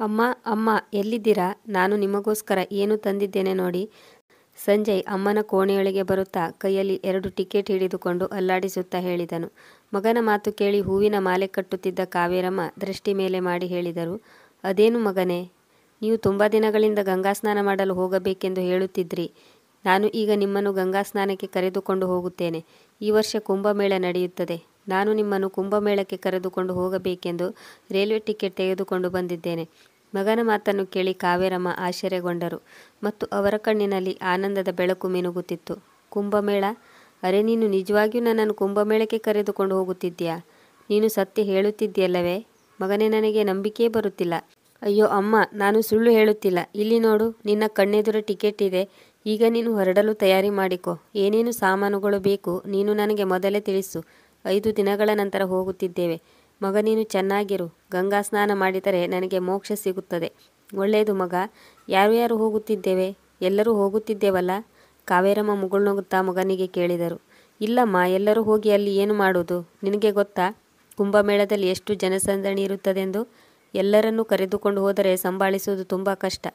ಅಮ್ಮ ಅಮ್ಮ ಎಲ್ಲಿದ್ದೀರಾ? ನಾನು ನಿಮಗೋಸ್ಕರ ಏನು ತಂದಿದ್ದೇನೆ ನೋಡಿ. ಸಂಜಯ್ ಅಮ್ಮನ ಕೋಣೆಯೊಳಗೆ ಬರುತ್ತಾ ಕೈಯಲ್ಲಿ 2 ಟಿಕೆಟ್ ಹಿಡಿದುಕೊಂಡು ಅಲ್ಲಾಡಿಸುತ್ತಾ ಹೇಳಿದನು. ಮಗನ ಮಾತು ಕೇಳಿ ಹೂವಿನ ಮಾಲೆ ಕಟ್ಟುತ್ತಿದ್ದ ಕಾವೇರಮ್ಮ ದೃಷ್ಟಿ ಮೇಲೆ ಮಾಡಿ ಹೇಳಿದರು. ಅದೇನು ಮಗನೇ, ನೀವು ತುಂಬ ದಿನಗಳಿಂದ ಗಂಗಾ ಸ್ನಾನ ಮಾಡಲು ಹೋಗಬೇಕೆಂದು ಹೇಳುತ್ತಿದ್ರಿ. ನಾನು ಈಗ ನಿಮ್ಮನ್ನು ಗಂಗಾ ಸ್ನಾನಕ್ಕೆ ಕರೆದುಕೊಂಡು ಹೋಗುತ್ತೇನೆ. ಈ ವರ್ಷ ಕುಂಭಮೇಳ ನಡೆಯುತ್ತದೆ. ನಾನು ನಿಮ್ಮನ್ನು ಕುಂಭಮೇಳಕ್ಕೆ ಕರೆದುಕೊಂಡು ಹೋಗಬೇಕೆಂದು ರೈಲ್ವೆ ಟಿಕೆಟ್ ತೆಗೆದುಕೊಂಡು ಬಂದಿದ್ದೇನೆ. ಮಗನ ಮಾತನ್ನು ಕೇಳಿ ಕಾವೇರಮ್ಮ ಆಶ್ಚರ್ಯಗೊಂಡರು ಮತ್ತು ಅವರ ಕಣ್ಣಿನಲ್ಲಿ ಆನಂದದ ಬೆಳಕು ಮಿನುಗುತ್ತಿತ್ತು. ಕುಂಭಮೇಳ? ಅರೆ, ನೀನು ನಿಜವಾಗಿಯೂ ನನ್ನನ್ನು ಕುಂಭಮೇಳಕ್ಕೆ ಕರೆದುಕೊಂಡು ಹೋಗುತ್ತಿದ್ದೀಯಾ? ನೀನು ಸತ್ಯ ಹೇಳುತ್ತಿದ್ದೀಯಲ್ಲವೇ? ಮಗನೇ, ನನಗೆ ನಂಬಿಕೆಯೇ ಬರುತ್ತಿಲ್ಲ. ಅಯ್ಯೋ ಅಮ್ಮ, ನಾನು ಸುಳ್ಳು ಹೇಳುತ್ತಿಲ್ಲ. ಇಲ್ಲಿ ನೋಡು, ನಿನ್ನ ಕಣ್ಣೆದುರು ಟಿಕೆಟ್ ಇದೆ. ಈಗ ನೀನು ಹೊರಡಲು ತಯಾರಿ ಮಾಡಿಕೊ. ಏನೇನು ಸಾಮಾನುಗಳು ಬೇಕು ನೀನು ನನಗೆ ಮೊದಲೇ ತಿಳಿಸು. 5 ದಿನಗಳ ನಂತರ ಹೋಗುತ್ತಿದ್ದೇವೆ. ಮಗ, ನೀನು ಚೆನ್ನಾಗಿರು. ಗಂಗಾ ಸ್ನಾನ ಮಾಡಿದರೆ ನನಗೆ ಮೋಕ್ಷ ಸಿಗುತ್ತದೆ. ಒಳ್ಳೆಯದು ಮಗ. ಯಾರು ಹೋಗುತ್ತಿದ್ದೇವೆ? ಎಲ್ಲರೂ ಹೋಗುತ್ತಿದ್ದೇವಲ್ಲ? ಕಾವೇರಮ್ಮ ಮುಗುಳ್ನಗುತ್ತಾ ಮಗನಿಗೆ ಕೇಳಿದರು. ಇಲ್ಲಮ್ಮ, ಎಲ್ಲರೂ ಹೋಗಿ ಅಲ್ಲಿ ಏನು ಮಾಡೋದು? ನಿನಗೆ ಗೊತ್ತಾ ಕುಂಭಮೇಳದಲ್ಲಿ ಎಷ್ಟು ಜನಸಂದಣಿ ಇರುತ್ತದೆಂದು? ಎಲ್ಲರನ್ನೂ ಕರೆದುಕೊಂಡು ಹೋದರೆ ಸಂಭಾಳಿಸುವುದು ತುಂಬ ಕಷ್ಟ.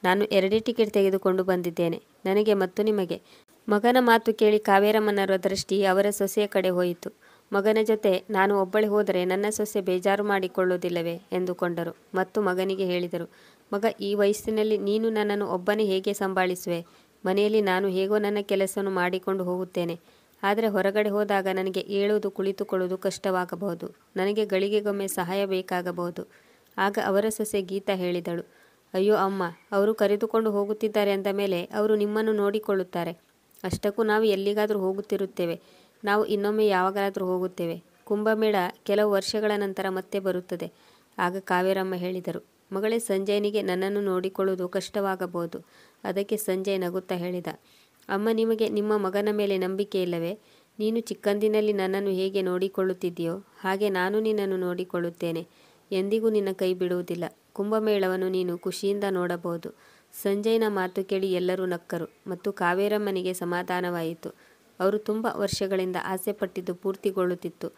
ನಾನು 2 ಟಿಕೆಟ್ ತೆಗೆದುಕೊಂಡು ಬಂದಿದ್ದೇನೆ, ನನಗೆ ಮತ್ತು ನಿಮಗೆ. ಮಗನ ಮಾತು ಕೇಳಿ ಕಾವೇರಮ್ಮನವರ ದೃಷ್ಟಿ ಅವರ ಸೊಸೆಯ ಕಡೆ ಹೋಯಿತು. ಮಗನ ಜೊತೆ ನಾನು ಒಬ್ಬಳೇ ಹೋದರೆ ನನ್ನ ಸೊಸೆ ಬೇಜಾರು ಮಾಡಿಕೊಳ್ಳುವುದಿಲ್ಲವೇ ಎಂದುಕೊಂಡರು ಮತ್ತು ಮಗನಿಗೆ ಹೇಳಿದರು. ಮಗ, ಈ ವಯಸ್ಸಿನಲ್ಲಿ ನೀನು ನನ್ನನ್ನು ಒಬ್ಬನೇ ಹೇಗೆ ಸಂಭಾಳಿಸುವೆ? ಮನೆಯಲ್ಲಿ ನಾನು ಹೇಗೋ ನನ್ನ ಕೆಲಸವನ್ನು ಮಾಡಿಕೊಂಡು ಹೋಗುತ್ತೇನೆ. ಆದರೆ ಹೊರಗಡೆ ಹೋದಾಗ ನನಗೆ ಏಳುವುದು ಕುಳಿತುಕೊಳ್ಳುವುದು ಕಷ್ಟವಾಗಬಹುದು. ನನಗೆ ಗಳಿಗೆಗೊಮ್ಮೆ ಸಹಾಯ ಬೇಕಾಗಬಹುದು. ಆಗ ಅವರ ಸೊಸೆ ಗೀತಾ ಹೇಳಿದಳು. ಅಯ್ಯೋ ಅಮ್ಮ, ಅವರು ಕರೆದುಕೊಂಡು ಹೋಗುತ್ತಿದ್ದಾರೆ ಅಂದ ಮೇಲೆ ಅವರು ನಿಮ್ಮನ್ನು ನೋಡಿಕೊಳ್ಳುತ್ತಾರೆ. ಅಷ್ಟಕ್ಕೂ ನಾವು ಎಲ್ಲಿಗಾದರೂ ಹೋಗುತ್ತಿರುತ್ತೇವೆ. ನಾವು ಇನ್ನೊಮ್ಮೆ ಯಾವಾಗಲಾದರೂ ಹೋಗುತ್ತೇವೆ. ಕುಂಭಮೇಳ ಕೆಲವು ವರ್ಷಗಳ ನಂತರ ಮತ್ತೆ ಬರುತ್ತದೆ. ಆಗ ಕಾವೇರಮ್ಮ ಹೇಳಿದರು. ಮಗಳೇ, ಸಂಜಯನಿಗೆ ನನ್ನನ್ನು ನೋಡಿಕೊಳ್ಳುವುದು ಕಷ್ಟವಾಗಬಹುದು. ಅದಕ್ಕೆ ಸಂಜಯ್ ನಗುತ್ತಾ ಹೇಳಿದ. ಅಮ್ಮ, ನಿಮಗೆ ನಿಮ್ಮ ಮಗನ ಮೇಲೆ ನಂಬಿಕೆ ಇಲ್ಲವೇ? ನೀನು ಚಿಕ್ಕಂದಿನಲ್ಲಿ ನನ್ನನ್ನು ಹೇಗೆ ನೋಡಿಕೊಳ್ಳುತ್ತಿದ್ದೀಯೋ ಹಾಗೆ ನಾನು ನಿನ್ನನ್ನು ನೋಡಿಕೊಳ್ಳುತ್ತೇನೆ. ಎಂದಿಗೂ ನಿನ್ನ ಕೈ ಬಿಡುವುದಿಲ್ಲ. ಕುಂಭಮೇಳವನ್ನು ನೀನು ಖುಷಿಯಿಂದ ನೋಡಬಹುದು. ಸಂಜಯ್ನ ಮಾತು ಕೇಳಿ ಎಲ್ಲರೂ ನಕ್ಕರು ಮತ್ತು ಕಾವೇರಮ್ಮನಿಗೆ ಸಮಾಧಾನವಾಯಿತು. ಅವರು ತುಂಬ ವರ್ಷಗಳಿಂದ ಆಸೆಪಟ್ಟಿದ್ದು ಪೂರ್ತಿಗೊಳ್ಳುತ್ತಿತ್ತು.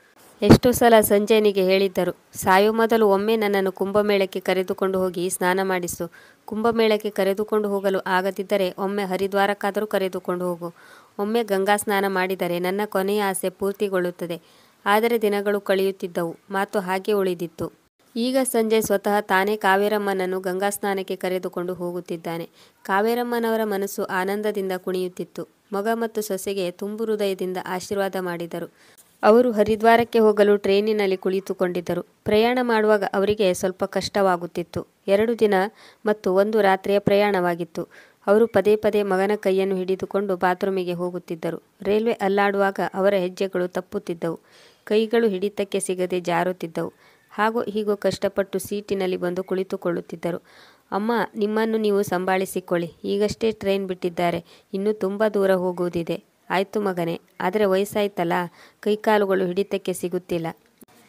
ಎಷ್ಟೋ ಸಲ ಸಂಜಯನಿಗೆ ಹೇಳಿದ್ದರು, ಸಾಯೋ ಮೊದಲು ಒಮ್ಮೆ ನನ್ನನ್ನು ಕುಂಭಮೇಳಕ್ಕೆ ಕರೆದುಕೊಂಡು ಹೋಗಿ ಸ್ನಾನ ಮಾಡಿಸು. ಕುಂಭಮೇಳಕ್ಕೆ ಕರೆದುಕೊಂಡು ಹೋಗಲು ಆಗದಿದ್ದರೆ ಒಮ್ಮೆ ಹರಿದ್ವಾರಕ್ಕಾದರೂ ಕರೆದುಕೊಂಡು ಹೋಗು. ಒಮ್ಮೆ ಗಂಗಾ ಸ್ನಾನ ಮಾಡಿದರೆ ನನ್ನ ಕೊನೆಯ ಆಸೆ ಪೂರ್ತಿಗೊಳ್ಳುತ್ತದೆ. ಆದರೆ ದಿನಗಳು ಕಳೆಯುತ್ತಿದ್ದವು, ಮಾತು ಹಾಗೆ ಉಳಿದಿತ್ತು. ಈಗ ಸಂಜಯ್ ಸ್ವತಃ ತಾನೇ ಕಾವೇರಮ್ಮನನ್ನು ಗಂಗಾ ಸ್ನಾನಕ್ಕೆ ಕರೆದುಕೊಂಡು ಹೋಗುತ್ತಿದ್ದಾನೆ. ಕಾವೇರಮ್ಮನವರ ಮನಸ್ಸು ಆನಂದದಿಂದ ಕುಣಿಯುತ್ತಿತ್ತು. ಮಗ ಮತ್ತು ಸೊಸೆಗೆ ತುಂಬು ಹೃದಯದಿಂದ ಆಶೀರ್ವಾದ ಮಾಡಿದರು. ಅವರು ಹರಿದ್ವಾರಕ್ಕೆ ಹೋಗಲು ಟ್ರೈನಿನಲ್ಲಿ ಕುಳಿತುಕೊಂಡಿದ್ದರು. ಪ್ರಯಾಣ ಮಾಡುವಾಗ ಅವರಿಗೆ ಸ್ವಲ್ಪ ಕಷ್ಟವಾಗುತ್ತಿತ್ತು. 2 ದಿನ ಮತ್ತು 1 ರಾತ್ರಿಯ ಪ್ರಯಾಣವಾಗಿತ್ತು. ಅವರು ಪದೇ ಪದೇ ಮಗನ ಕೈಯನ್ನು ಹಿಡಿದುಕೊಂಡು ಬಾತ್ರೂಮಿಗೆ ಹೋಗುತ್ತಿದ್ದರು. ರೈಲ್ವೆ ಅಲ್ಲಾಡುವಾಗ ಅವರ ಹೆಜ್ಜೆಗಳು ತಪ್ಪುತ್ತಿದ್ದವು. ಕೈಗಳು ಹಿಡಿತಕ್ಕೆ ಸಿಗದೆ ಜಾರುತ್ತಿದ್ದವು. ಹಾಗೋ ಹೀಗೋ ಕಷ್ಟಪಟ್ಟು ಸೀಟಿನಲ್ಲಿ ಬಂದು ಕುಳಿತುಕೊಳ್ಳುತ್ತಿದ್ದರು. ಅಮ್ಮ, ನಿಮ್ಮನ್ನು ನೀವು ಸಂಭಾಳಿಸಿಕೊಳ್ಳಿ. ಈಗಷ್ಟೇ ಟ್ರೈನ್ ಬಿಟ್ಟಿದ್ದಾರೆ. ಇನ್ನೂ ತುಂಬ ದೂರ ಹೋಗುವುದಿದೆ. ಆಯಿತು ಮಗನೇ, ಆದರೆ ವಯಸ್ಸಾಯ್ತಲ್ಲ, ಕೈಕಾಲುಗಳು ಹಿಡಿತಕ್ಕೆ ಸಿಗುತ್ತಿಲ್ಲ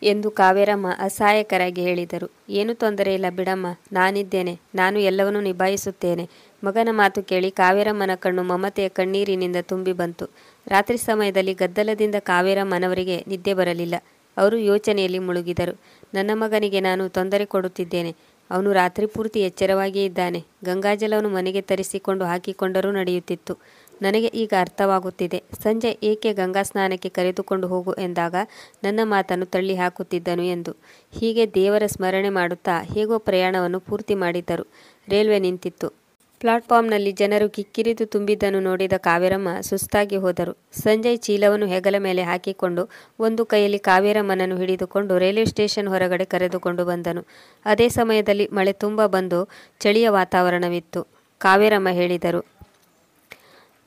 ಎಂದು ಕಾವೇರಮ್ಮ ಅಸಹಾಯಕರಾಗಿ ಹೇಳಿದರು. ಏನು ತೊಂದರೆ ಇಲ್ಲ ಬಿಡಮ್ಮ, ನಾನಿದ್ದೇನೆ. ನಾನು ಎಲ್ಲವನ್ನೂ ನಿಭಾಯಿಸುತ್ತೇನೆ. ಮಗನ ಮಾತು ಕೇಳಿ ಕಾವೇರಮ್ಮನ ಕಣ್ಣು ಮಮತೆಯ ಕಣ್ಣೀರಿನಿಂದ ತುಂಬಿ ಬಂತು. ರಾತ್ರಿ ಸಮಯದಲ್ಲಿ ಗದ್ದಲದಿಂದ ಕಾವೇರಮ್ಮನವರಿಗೆ ನಿದ್ದೆ ಬರಲಿಲ್ಲ. ಅವರು ಯೋಚನೆಯಲ್ಲಿ ಮುಳುಗಿದರು. ನನ್ನ ಮಗನಿಗೆ ನಾನು ತೊಂದರೆ ಕೊಡುತ್ತಿದ್ದೇನೆ. ಅವನು ರಾತ್ರಿ ಪೂರ್ತಿ ಎಚ್ಚರವಾಗಿಯೇ ಇದ್ದಾನೆ. ಗಂಗಾಜಲವನ್ನು ಮನೆಗೆ ತರಿಸಿಕೊಂಡು ಹಾಕಿಕೊಂಡರೂ ನಡೆಯುತ್ತಿತ್ತು. ನನಗೆ ಈಗ ಅರ್ಥವಾಗುತ್ತಿದೆ. ಸಂಜೆ ಏಕೆ ಗಂಗಾ ಸ್ನಾನಕ್ಕೆ ಕರೆದುಕೊಂಡು ಹೋಗು ಎಂದಾಗ ನನ್ನ ಮಾತನ್ನು ತಳ್ಳಿ ಹಾಕುತ್ತಿದ್ದನು ಎಂದು. ಹೀಗೆ ದೇವರ ಸ್ಮರಣೆ ಮಾಡುತ್ತಾ ಹೇಗೋ ಪ್ರಯಾಣವನ್ನು ಪೂರ್ತಿ ಮಾಡಿದ್ದರು. ರೈಲ್ವೆ ನಿಂತಿತ್ತು. ಪ್ಲಾಟ್ಫಾರ್ಮ್ನಲ್ಲಿ ಜನರು ಕಿಕ್ಕಿರಿದು ತುಂಬಿದ್ದನ್ನು ನೋಡಿದ ಕಾವೇರಮ್ಮ ಸುಸ್ತಾಗಿ ಹೋದರು. ಸಂಜಯ್ ಚೀಲವನ್ನು ಹೆಗಲ ಮೇಲೆ ಹಾಕಿಕೊಂಡು ಒಂದು ಕೈಯಲ್ಲಿ ಕಾವೇರಮ್ಮನನ್ನು ಹಿಡಿದುಕೊಂಡು ರೈಲ್ವೆ ಸ್ಟೇಷನ್ ಹೊರಗಡೆ ಕರೆದುಕೊಂಡು ಬಂದನು. ಅದೇ ಸಮಯದಲ್ಲಿ ಮಳೆ ತುಂಬ ಬಂದು ಚಳಿಯ ವಾತಾವರಣವಿತ್ತು. ಕಾವೇರಮ್ಮ ಹೇಳಿದರು.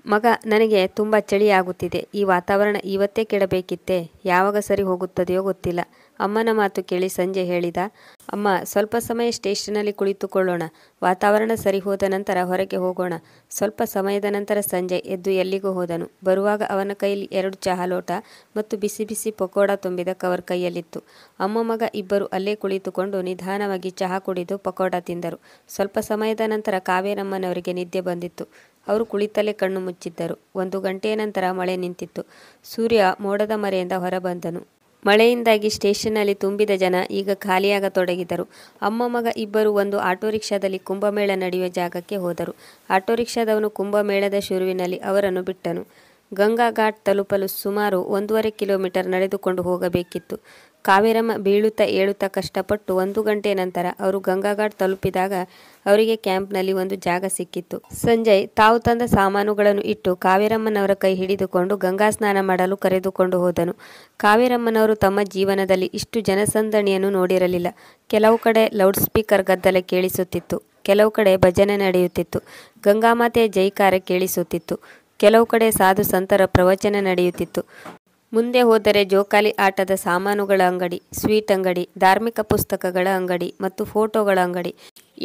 ಮಗ, ನನಗೆ ತುಂಬ ಚಳಿಯಾಗುತ್ತಿದೆ. ಈ ವಾತಾವರಣ ಇವತ್ತೇ ಕೆಡಬೇಕಿತ್ತೇ? ಯಾವಾಗ ಸರಿ ಹೋಗುತ್ತದೆಯೋ ಗೊತ್ತಿಲ್ಲ. ಅಮ್ಮನ ಮಾತು ಕೇಳಿ ಸಂಜಯ್ ಹೇಳಿದ. ಅಮ್ಮ, ಸ್ವಲ್ಪ ಸಮಯ ಸ್ಟೇಷನ್ನಲ್ಲಿ ಕುಳಿತುಕೊಳ್ಳೋಣ. ವಾತಾವರಣ ಸರಿ ಹೋದ ನಂತರ ಹೊರಗೆ ಹೋಗೋಣ. ಸ್ವಲ್ಪ ಸಮಯದ ನಂತರ ಸಂಜಯ್ ಎದ್ದು ಎಲ್ಲಿಗೂ ಹೋದನು. ಬರುವಾಗ ಅವನ ಕೈಯಲ್ಲಿ 2 ಚಹಾ ಲೋಟ ಮತ್ತು ಬಿಸಿ ಬಿಸಿ ಪಕೋಡ ತುಂಬಿದ ಕವರ್ ಕೈಯಲ್ಲಿತ್ತು. ಅಮ್ಮ ಮಗ ಇಬ್ಬರು ಅಲ್ಲೇ ಕುಳಿತುಕೊಂಡು ನಿಧಾನವಾಗಿ ಚಹಾ ಕುಡಿದು ಪಕೋಡ ತಿಂದರು. ಸ್ವಲ್ಪ ಸಮಯದ ನಂತರ ಕಾವೇರಮ್ಮನವರಿಗೆ ನಿದ್ದೆ ಬಂದಿತ್ತು. ಅವರು ಕುಳಿತಲ್ಲೇ ಕಣ್ಣು ಮುಚ್ಚಿದ್ದರು. 1 ಗಂಟೆಯ ನಂತರ ಮಳೆ ನಿಂತಿತ್ತು. ಸೂರ್ಯ ಮೋಡದ ಮರೆಯಿಂದ ಹೊರಬಂದನು. ಮಳೆಯಿಂದಾಗಿ ಸ್ಟೇಷನ್ನಲ್ಲಿ ತುಂಬಿದ ಜನ ಈಗ ಖಾಲಿಯಾಗತೊಡಗಿದರು. ಅಮ್ಮ ಮಗ ಇಬ್ಬರು ಒಂದು ಆಟೋ ರಿಕ್ಷಾದಲ್ಲಿ ಕುಂಭಮೇಳ ನಡೆಯುವ ಜಾಗಕ್ಕೆ ಹೋದರು. ಆಟೋ ರಿಕ್ಷಾದವನು ಕುಂಭಮೇಳದ ಶುರುವಿನಲ್ಲಿ ಅವರನ್ನು ಬಿಟ್ಟನು. ಗಂಗಾ ಘಾಟ್ ತಲುಪಲು ಸುಮಾರು 1.5 ಕಿಲೋಮೀಟರ್ ನಡೆದುಕೊಂಡು ಹೋಗಬೇಕಿತ್ತು. ಕಾವೇರಮ್ಮ ಬೀಳುತ್ತಾ ಏಳುತ್ತಾ ಕಷ್ಟಪಟ್ಟು 1 ಗಂಟೆಯ ನಂತರ ಅವರು ಗಂಗಾ ಘಾಟ್ ತಲುಪಿದಾಗ ಅವರಿಗೆ ಕ್ಯಾಂಪ್ನಲ್ಲಿ ಒಂದು ಜಾಗ ಸಿಕ್ಕಿತ್ತು. ಸಂಜಯ್ ತಾವು ತಂದ ಸಾಮಾನುಗಳನ್ನು ಇಟ್ಟು ಕಾವೇರಮ್ಮನವರ ಕೈ ಹಿಡಿದುಕೊಂಡು ಗಂಗಾ ಸ್ನಾನ ಮಾಡಲು ಕರೆದುಕೊಂಡು ಹೋದನು. ಕಾವೇರಮ್ಮನವರು ತಮ್ಮ ಜೀವನದಲ್ಲಿ ಇಷ್ಟು ಜನಸಂದಣಿಯನ್ನು ನೋಡಿರಲಿಲ್ಲ. ಕೆಲವು ಕಡೆ ಲೌಡ್ ಸ್ಪೀಕರ್ ಗದ್ದಲ ಕೇಳಿಸುತ್ತಿತ್ತು, ಕೆಲವು ಕಡೆ ಭಜನೆ ನಡೆಯುತ್ತಿತ್ತು, ಗಂಗಾಮಾತೆಯ ಜೈಕಾರ ಕೇಳಿಸುತ್ತಿತ್ತು, ಕೆಲವು ಕಡೆ ಸಾಧು ಸಂತರ ಪ್ರವಚನ ನಡೆಯುತ್ತಿತ್ತು. ಮುಂದೆ ಹೋದರೆ ಜೋಕಾಲಿ ಆಟದ ಸಾಮಾನುಗಳ ಅಂಗಡಿ, ಸ್ವೀಟ್ ಅಂಗಡಿ, ಧಾರ್ಮಿಕ ಪುಸ್ತಕಗಳ ಅಂಗಡಿ ಮತ್ತು ಫೋಟೋಗಳ ಅಂಗಡಿ.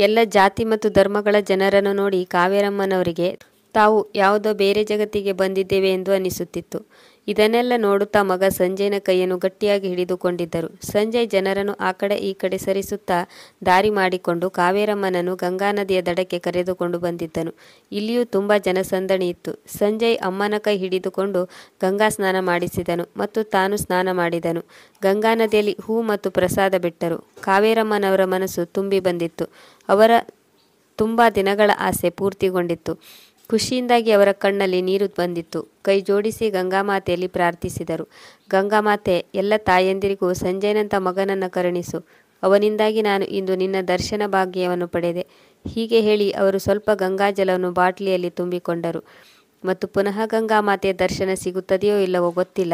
ಎಲ್ಲ ಜಾತಿ ಮತ್ತು ಧರ್ಮಗಳ ಜನರನ್ನು ನೋಡಿ ಕಾವೇರಮ್ಮನವರಿಗೆ ತಾವು ಯಾವುದೋ ಬೇರೆ ಜಗತ್ತಿಗೆ ಬಂದಿದ್ದೇವೆ ಎಂದು ಅನಿಸುತ್ತಿತ್ತು. ಇದನ್ನೆಲ್ಲ ನೋಡುತ್ತಾ ಮಗ ಸಂಜಯ್ನ ಕೈಯನ್ನು ಗಟ್ಟಿಯಾಗಿ ಹಿಡಿದುಕೊಂಡಿದ್ದರು. ಸಂಜಯ್ ಜನರನ್ನು ಆ ಕಡೆ ಈ ಕಡೆ ಸರಿಸುತ್ತಾ ದಾರಿ ಮಾಡಿಕೊಂಡು ಕಾವೇರಮ್ಮನನ್ನು ಗಂಗಾ ನದಿಯ ದಡಕ್ಕೆ ಕರೆದುಕೊಂಡು ಬಂದಿದ್ದನು. ಇಲ್ಲಿಯೂ ತುಂಬ ಜನಸಂದಣಿ ಇತ್ತು. ಸಂಜಯ್ ಅಮ್ಮನ ಕೈ ಹಿಡಿದುಕೊಂಡು ಗಂಗಾ ಸ್ನಾನ ಮಾಡಿಸಿದನು ಮತ್ತು ತಾನು ಸ್ನಾನ ಮಾಡಿದನು. ಗಂಗಾ ನದಿಯಲ್ಲಿ ಹೂ ಮತ್ತು ಪ್ರಸಾದ ಬಿಟ್ಟರು. ಕಾವೇರಮ್ಮನವರ ಮನಸ್ಸು ತುಂಬಿ ಬಂದಿತ್ತು. ಅವರ ತುಂಬ ದಿನಗಳ ಆಸೆ ಪೂರ್ತಿಗೊಂಡಿತ್ತು. ಖುಷಿಯಿಂದಾಗಿ ಅವರ ಕಣ್ಣಲ್ಲಿ ನೀರು ಬಂದಿತ್ತು. ಕೈ ಜೋಡಿಸಿ ಗಂಗಾಮಾತೆಯಲ್ಲಿ ಪ್ರಾರ್ಥಿಸಿದರು. ಗಂಗಾಮಾತೆ, ಎಲ್ಲ ತಾಯಂದಿರಿಗೂ ಸಂಜಯನಂಥ ಮಗನನ್ನು ಕರುಣಿಸು. ಅವನಿಂದಾಗಿ ನಾನು ಇಂದು ನಿನ್ನ ದರ್ಶನ ಭಾಗ್ಯವನ್ನು ಪಡೆದೆ. ಹೀಗೆ ಹೇಳಿ ಅವರು ಸ್ವಲ್ಪ ಗಂಗಾಜಲವನ್ನು ಬಾಟ್ಲಿಯಲ್ಲಿ ತುಂಬಿಕೊಂಡರು ಮತ್ತು ಪುನಃ ಗಂಗಾಮಾತೆಯ ದರ್ಶನ ಸಿಗುತ್ತದೆಯೋ ಇಲ್ಲವೋ ಗೊತ್ತಿಲ್ಲ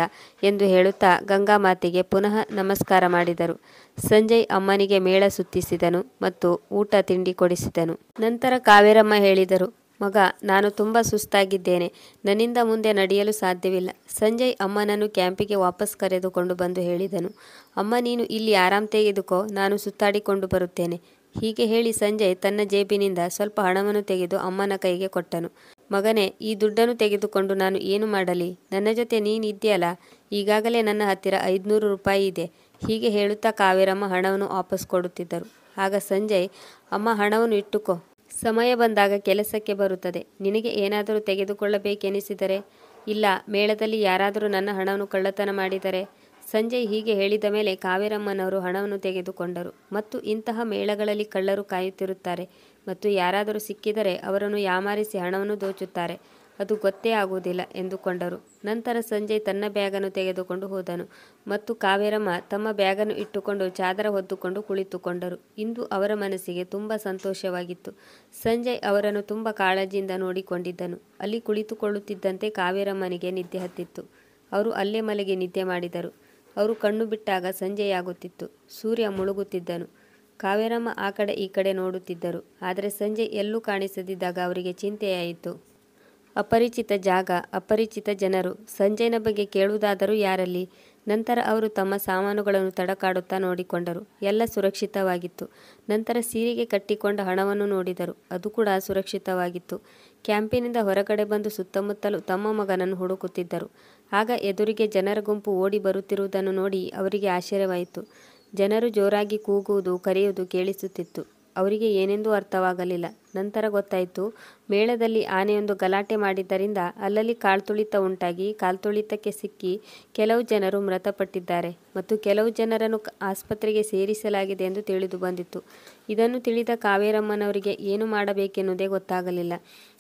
ಎಂದು ಹೇಳುತ್ತಾ ಗಂಗಾಮಾತೆಗೆ ಪುನಃ ನಮಸ್ಕಾರ ಮಾಡಿದರು. ಸಂಜಯ್ ಅಮ್ಮನಿಗೆ ಮೇಳ ಸುತ್ತಿಸಿದನು ಮತ್ತು ಊಟ ತಿಂಡಿ ಕೊಡಿಸಿದನು. ನಂತರ ಕಾವೇರಮ್ಮ ಹೇಳಿದರು, ಮಗ, ನಾನು ತುಂಬ ಸುಸ್ತಾಗಿದ್ದೇನೆ. ನನ್ನಿಂದ ಮುಂದೆ ನಡೆಯಲು ಸಾಧ್ಯವಿಲ್ಲ. ಸಂಜಯ್ ಅಮ್ಮನನ್ನು ಕ್ಯಾಂಪಿಗೆ ವಾಪಸ್ ಕರೆದುಕೊಂಡು ಬಂದು ಹೇಳಿದನು, ಅಮ್ಮ, ನೀನು ಇಲ್ಲಿ ಆರಾಮ್ ತೆಗೆದುಕೋ, ನಾನು ಸುತ್ತಾಡಿಕೊಂಡು ಬರುತ್ತೇನೆ. ಹೀಗೆ ಹೇಳಿ ಸಂಜಯ್ ತನ್ನ ಜೇಬಿನಿಂದ ಸ್ವಲ್ಪ ಹಣವನ್ನು ತೆಗೆದು ಅಮ್ಮನ ಕೈಗೆ ಕೊಟ್ಟನು. ಮಗನೇ, ಈ ದುಡ್ಡನ್ನು ತೆಗೆದುಕೊಂಡು ನಾನು ಏನು ಮಾಡಲಿ? ನನ್ನ ಜೊತೆ ನೀನು ಇದೆಯಲ್ಲ, ಈಗಾಗಲೇ ನನ್ನ ಹತ್ತಿರ 500 ರೂಪಾಯಿ ಇದೆ. ಹೀಗೆ ಹೇಳುತ್ತಾ ಕಾವೇರಮ್ಮ ಹಣವನ್ನು ವಾಪಸ್ ಕೊಡುತ್ತಿದ್ದರು. ಆಗ ಸಂಜಯ್, ಅಮ್ಮ, ಹಣವನ್ನು ಇಟ್ಟುಕೋ, ಸಮಯ ಬಂದಾಗ ಕೆಲಸಕ್ಕೆ ಬರುತ್ತದೆ. ನಿನಗೆ ಏನಾದರೂ ತೆಗೆದುಕೊಳ್ಳಬೇಕೆನಿಸಿದರೆ? ಇಲ್ಲ, ಮೇಳದಲ್ಲಿ ಯಾರಾದರೂ ನನ್ನ ಹಣವನ್ನು ಕಳ್ಳತನ ಮಾಡಿದರೆ? ಸಂಜಯ್ ಹೀಗೆ ಹೇಳಿದ ಮೇಲೆ ಕಾವೇರಮ್ಮನವರು ಹಣವನ್ನು ತೆಗೆದುಕೊಂಡರು. ಮತ್ತು ಇಂತಹ ಮೇಳಗಳಲ್ಲಿ ಕಳ್ಳರು ಕಾಯುತ್ತಿರುತ್ತಾರೆ ಮತ್ತು ಯಾರಾದರೂ ಸಿಕ್ಕಿದರೆ ಅವರನ್ನು ಯಾಮಾರಿಸಿ ಹಣವನ್ನು ದೋಚುತ್ತಾರೆ. ಅದು ಗೊತ್ತೇ ಆಗುವುದಿಲ್ಲ ಎಂದುಕೊಂಡರು. ನಂತರ ಸಂಜಯ್ ತನ್ನ ಬ್ಯಾಗನ್ನು ತೆಗೆದುಕೊಂಡು ಹೋದನು ಮತ್ತು ಕಾವೇರಮ್ಮ ತಮ್ಮ ಬ್ಯಾಗನ್ನು ಇಟ್ಟುಕೊಂಡು ಚಾದರ ಹೊದ್ದುಕೊಂಡು ಕುಳಿತುಕೊಂಡರು. ಇಂದು ಅವರ ಮನಸ್ಸಿಗೆ ತುಂಬ ಸಂತೋಷವಾಗಿತ್ತು. ಸಂಜಯ್ ಅವರನ್ನು ತುಂಬ ಕಾಳಜಿಯಿಂದ ನೋಡಿಕೊಂಡಿದ್ದನು. ಅಲ್ಲಿ ಕುಳಿತುಕೊಳ್ಳುತ್ತಿದ್ದಂತೆ ಕಾವೇರಮ್ಮನಿಗೆ ನಿದ್ದೆ ಹತ್ತಿತ್ತು. ಅವರು ಅಲ್ಲೇ ಮಲಗಿ ನಿದ್ದೆ ಮಾಡಿದರು. ಅವರು ಕಣ್ಣು ಬಿಟ್ಟಾಗ ಸಂಜೆಯಾಗುತ್ತಿತ್ತು. ಸೂರ್ಯ ಮುಳುಗುತ್ತಿದ್ದನು. ಕಾವೇರಮ್ಮ ಆ ಕಡೆ ಈ ಕಡೆ ನೋಡುತ್ತಿದ್ದರು. ಆದರೆ ಸಂಜಯ್ ಎಲ್ಲೂ ಕಾಣಿಸದಿದ್ದಾಗ ಅವರಿಗೆ ಚಿಂತೆಯಾಯಿತು. ಅಪರಿಚಿತ ಜಾಗ, ಅಪರಿಚಿತ ಜನರು. ಸಂಜಯ್ನ ಬಗ್ಗೆ ಕೇಳುವುದಾದರೂ ಯಾರಲ್ಲಿ? ನಂತರ ಅವರು ತಮ್ಮ ಸಾಮಾನುಗಳನ್ನು ತಡಕಾಡುತ್ತಾ ನೋಡಿಕೊಂಡರು. ಎಲ್ಲ ಸುರಕ್ಷಿತವಾಗಿತ್ತು. ನಂತರ ಸೀರೆಗೆ ಕಟ್ಟಿಕೊಂಡ ಹಣವನ್ನು ನೋಡಿದರು. ಅದು ಕೂಡ ಸುರಕ್ಷಿತವಾಗಿತ್ತು. ಕ್ಯಾಂಪಿನಿಂದ ಹೊರಗಡೆ ಬಂದು ಸುತ್ತಮುತ್ತಲೂ ತಮ್ಮ ಮಗನನ್ನು ಹುಡುಕುತ್ತಿದ್ದರು. ಆಗ ಎದುರಿಗೆ ಜನರ ಗುಂಪು ಓಡಿ ಬರುತ್ತಿರುವುದನ್ನು ನೋಡಿ ಅವರಿಗೆ ಆಶ್ಚರ್ಯವಾಯಿತು. ಜನರು ಜೋರಾಗಿ ಕೂಗುವುದು, ಕರೆಯುವುದು ಕೇಳಿಸುತ್ತಿತ್ತು. ಅವರಿಗೆ ಏನೆಂದೂ ಅರ್ಥವಾಗಲಿಲ್ಲ. ನಂತರ ಗೊತ್ತಾಯಿತು, ಮೇಳದಲ್ಲಿ ಆನೆಯೊಂದು ಗಲಾಟೆ ಮಾಡಿದ್ದರಿಂದ ಅಲ್ಲಲ್ಲಿ ಕಾಲ್ತುಳಿತ ಉಂಟಾಗಿ ಕಾಲ್ತುಳಿತಕ್ಕೆ ಸಿಕ್ಕಿ ಕೆಲವು ಜನರು ಮೃತಪಟ್ಟಿದ್ದಾರೆ ಮತ್ತು ಕೆಲವು ಜನರನ್ನು ಆಸ್ಪತ್ರೆಗೆ ಸೇರಿಸಲಾಗಿದೆ ಎಂದು ತಿಳಿದು ಬಂದಿತ್ತು. ಇದನ್ನು ತಿಳಿದ ಕಾವೇರಮ್ಮನವರಿಗೆ ಏನು ಮಾಡಬೇಕೆನ್ನುವುದೇ ಗೊತ್ತಾಗಲಿಲ್ಲ.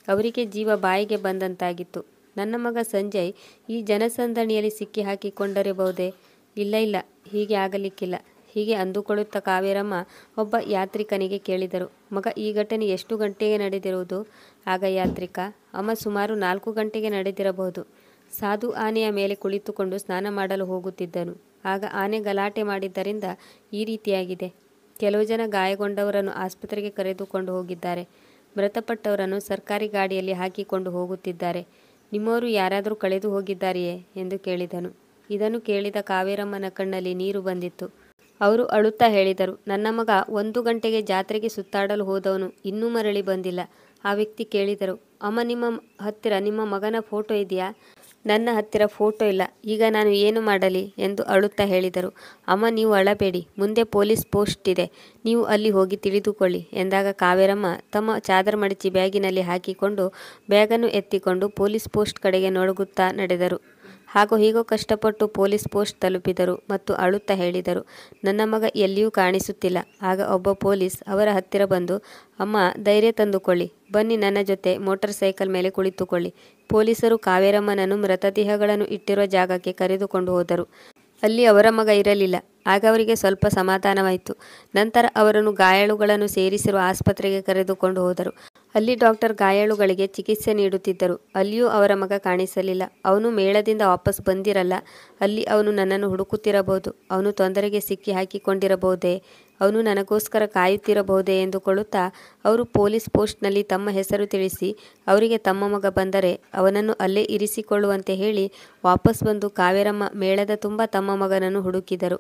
ಅವರಿಗೆ ಜೀವ ಬಾಯಿಗೆ ಬಂದಂತಾಗಿತ್ತು. ನನ್ನ ಮಗ ಸಂಜಯ್ ಈ ಜನಸಂದಣಿಯಲ್ಲಿ ಸಿಕ್ಕಿ ಹಾಕಿಕೊಂಡಿರಬಹುದೇ? ಇಲ್ಲ ಇಲ್ಲ, ಹೀಗೆ ಆಗಲಿಕ್ಕಿಲ್ಲ. ಹೀಗೆ ಅಂದುಕೊಳ್ಳುತ್ತಾ ಕಾವೇರಮ್ಮ ಒಬ್ಬ ಯಾತ್ರಿಕನಿಗೆ ಕೇಳಿದರು, ಮಗ, ಈ ಘಟನೆ ಎಷ್ಟು ಗಂಟೆಗೆ ನಡೆದಿರುವುದು? ಆಗ ಯಾತ್ರಿಕ, ಅಮ್ಮ, ಸುಮಾರು 4 ಗಂಟೆಗೆ ನಡೆದಿರಬಹುದು. ಸಾಧು ಆನೆಯ ಮೇಲೆ ಕುಳಿತುಕೊಂಡು ಸ್ನಾನ ಮಾಡಲು ಹೋಗುತ್ತಿದ್ದನು. ಆಗ ಆನೆ ಗಲಾಟೆ ಮಾಡಿದ್ದರಿಂದ ಈ ರೀತಿಯಾಗಿದೆ. ಕೆಲವು ಜನ ಗಾಯಗೊಂಡವರನ್ನು ಆಸ್ಪತ್ರೆಗೆ ಕರೆದುಕೊಂಡು ಹೋಗಿದ್ದಾರೆ. ಮೃತಪಟ್ಟವರನ್ನು ಸರ್ಕಾರಿ ಗಾಡಿಯಲ್ಲಿ ಹಾಕಿಕೊಂಡು ಹೋಗುತ್ತಿದ್ದಾರೆ. ನಿಮ್ಮವರು ಯಾರಾದರೂ ಕಳೆದು ಹೋಗಿದ್ದಾರೆಯೇ ಎಂದು ಕೇಳಿದನು. ಇದನ್ನು ಕೇಳಿದ ಕಾವೇರಮ್ಮನ ಕಣ್ಣಲ್ಲಿ ನೀರು ಬಂದಿತ್ತು. ಅವರು ಅಳುತ್ತಾ ಹೇಳಿದರು, ನನ್ನ ಮಗ 1 ಗಂಟೆಗೆ ಜಾತ್ರೆಗೆ ಸುತ್ತಾಡಲು ಹೋದವನು ಇನ್ನೂ ಮರಳಿ ಬಂದಿಲ್ಲ. ಆ ವ್ಯಕ್ತಿ ಕೇಳಿದರು, ಅಮ್ಮ, ನಿಮ್ಮ ಹತ್ತಿರ ನಿಮ್ಮ ಮಗನ ಫೋಟೋ ಇದೆಯಾ? ನನ್ನ ಹತ್ತಿರ ಫೋಟೋ ಇಲ್ಲ. ಈಗ ನಾನು ಏನು ಮಾಡಲಿ ಎಂದು ಅಳುತ್ತಾ ಹೇಳಿದರು. ಅಮ್ಮ, ನೀವು ಅಳಬೇಡಿ, ಮುಂದೆ ಪೊಲೀಸ್ ಪೋಸ್ಟ್ ಇದೆ, ನೀವು ಅಲ್ಲಿ ಹೋಗಿ ತಿಳಿದುಕೊಳ್ಳಿ ಎಂದಾಗ ಕಾವೇರಮ್ಮ ತಮ್ಮ ಚಾದರ ಮಡಚಿ ಬ್ಯಾಗಿನಲ್ಲಿ ಹಾಕಿಕೊಂಡು ಬ್ಯಾಗನ್ನು ಎತ್ತಿಕೊಂಡು ಪೊಲೀಸ್ ಪೋಸ್ಟ್ ಕಡೆಗೆ ನಡುಗುತ್ತಾ ನಡೆದರು. ಹಾಗೋ ಹೀಗೋ ಕಷ್ಟಪಟ್ಟು ಪೊಲೀಸ್ ಪೋಸ್ಟ್ ತಲುಪಿದರು ಮತ್ತು ಅಳುತ್ತಾ ಹೇಳಿದರು, ನನ್ನ ಮಗ ಎಲ್ಲಿಯೂ ಕಾಣಿಸುತ್ತಿಲ್ಲ. ಆಗ ಒಬ್ಬ ಪೊಲೀಸ್ ಅವರ ಹತ್ತಿರ ಬಂದು, ಅಮ್ಮ ಧೈರ್ಯ ತಂದುಕೊಳ್ಳಿ, ಬನ್ನಿ ನನ್ನ ಜೊತೆ ಮೋಟಾರ್ ಸೈಕಲ್ ಮೇಲೆ ಕುಳಿತುಕೊಳ್ಳಿ. ಪೊಲೀಸರು ಕಾವೇರಮ್ಮನನ್ನು ಮೃತದೇಹಗಳನ್ನು ಇಟ್ಟಿರುವ ಜಾಗಕ್ಕೆ ಕರೆದುಕೊಂಡು ಹೋದರು. ಅಲ್ಲಿ ಅವರ ಮಗ ಇರಲಿಲ್ಲ. ಆಗ ಅವರಿಗೆ ಸ್ವಲ್ಪ ಸಮಾಧಾನವಾಯಿತು. ನಂತರ ಅವರನ್ನು ಗಾಯಾಳುಗಳನ್ನು ಸೇರಿಸಿರುವ ಆಸ್ಪತ್ರೆಗೆ ಕರೆದುಕೊಂಡು ಹೋದರು. ಅಲ್ಲಿ ಡಾಕ್ಟರ್ ಗಾಯಾಳುಗಳಿಗೆ ಚಿಕಿತ್ಸೆ ನೀಡುತ್ತಿದ್ದರು. ಅಲ್ಲಿಯೂ ಅವರ ಮಗ ಕಾಣಿಸಲಿಲ್ಲ. ಅವನು ಮೇಳದಿಂದ ವಾಪಸ್ ಬಂದಿರಲ್ಲ. ಅಲ್ಲಿ ಅವನು ನನ್ನನ್ನು ಹುಡುಕುತ್ತಿರಬಹುದು. ಅವನು ತೊಂದರೆಗೆ ಸಿಕ್ಕಿ ಹಾಕಿಕೊಂಡಿರಬಹುದೇ, ಅವನು ನನಗೋಸ್ಕರ ಕಾಯುತ್ತಿರಬಹುದೇ ಎಂದುಕೊಳ್ಳುತ್ತಾ ಅವರು ಪೊಲೀಸ್ ಪೋಸ್ಟ್ನಲ್ಲಿ ತಮ್ಮ ಹೆಸರು ತಿಳಿಸಿ ಅವರಿಗೆ ತಮ್ಮ ಮಗ ಬಂದರೆ ಅವನನ್ನು ಅಲ್ಲೇ ಇರಿಸಿಕೊಳ್ಳುವಂತೆ ಹೇಳಿ ವಾಪಸ್ ಬಂದು ಕಾವೇರಮ್ಮ ಮೇಳದ ತುಂಬ ತಮ್ಮ ಮಗನನ್ನು ಹುಡುಕಿದರು.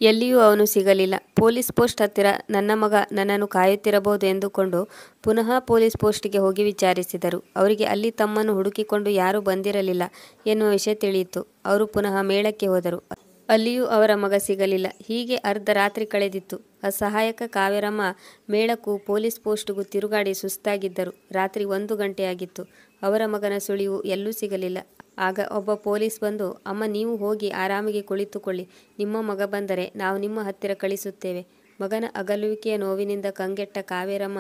ಎಲ್ಲಿಯೂ ಅವನು ಸಿಗಲಿಲ್ಲ. ಪೊಲೀಸ್ ಪೋಸ್ಟ್ ಹತ್ತಿರ ನನ್ನ ಮಗ ನನ್ನನ್ನು ಕಾಯುತ್ತಿರಬಹುದು ಎಂದುಕೊಂಡು ಪುನಃ ಪೊಲೀಸ್ ಪೋಸ್ಟ್ಗೆ ಹೋಗಿ ವಿಚಾರಿಸಿದರು. ಅವರಿಗೆ ಅಲ್ಲಿ ತಮ್ಮನ್ನು ಹುಡುಕಿಕೊಂಡು ಯಾರೂ ಬಂದಿರಲಿಲ್ಲ ಎನ್ನುವ ವಿಷಯ ತಿಳಿಯಿತು. ಅವರು ಪುನಃ ಮೇಳಕ್ಕೆ ಹೋದರು. ಅಲ್ಲಿಯೂ ಅವರ ಮಗ ಸಿಗಲಿಲ್ಲ. ಹೀಗೆ ಅರ್ಧ ರಾತ್ರಿ ಕಳೆದಿತ್ತು. ಅಸಹಾಯಕ ಕಾವೇರಮ್ಮ ಮೇಳಕ್ಕೂ ಪೊಲೀಸ್ ಪೋಸ್ಟ್ಗೂ ತಿರುಗಾಡಿ ಸುಸ್ತಾಗಿದ್ದರು. ರಾತ್ರಿ 1 ಗಂಟೆಯಾಗಿತ್ತು. ಅವರ ಮಗನ ಸುಳಿವು ಎಲ್ಲೂ ಸಿಗಲಿಲ್ಲ. ಆಗ ಒಬ್ಬ ಪೊಲೀಸ್ ಬಂದು, ಅಮ್ಮ ನೀವು ಹೋಗಿ ಆರಾಮಿಗೆ ಕುಳಿತುಕೊಳ್ಳಿ, ನಿಮ್ಮ ಮಗ ಬಂದರೆ ನಾವು ನಿಮ್ಮ ಹತ್ತಿರ ಕಳಿಸುತ್ತೇವೆ. ಮಗನ ಅಗಲುವಿಕೆಯ ನೋವಿನಿಂದ ಕಂಗೆಟ್ಟ ಕಾವೇರಮ್ಮ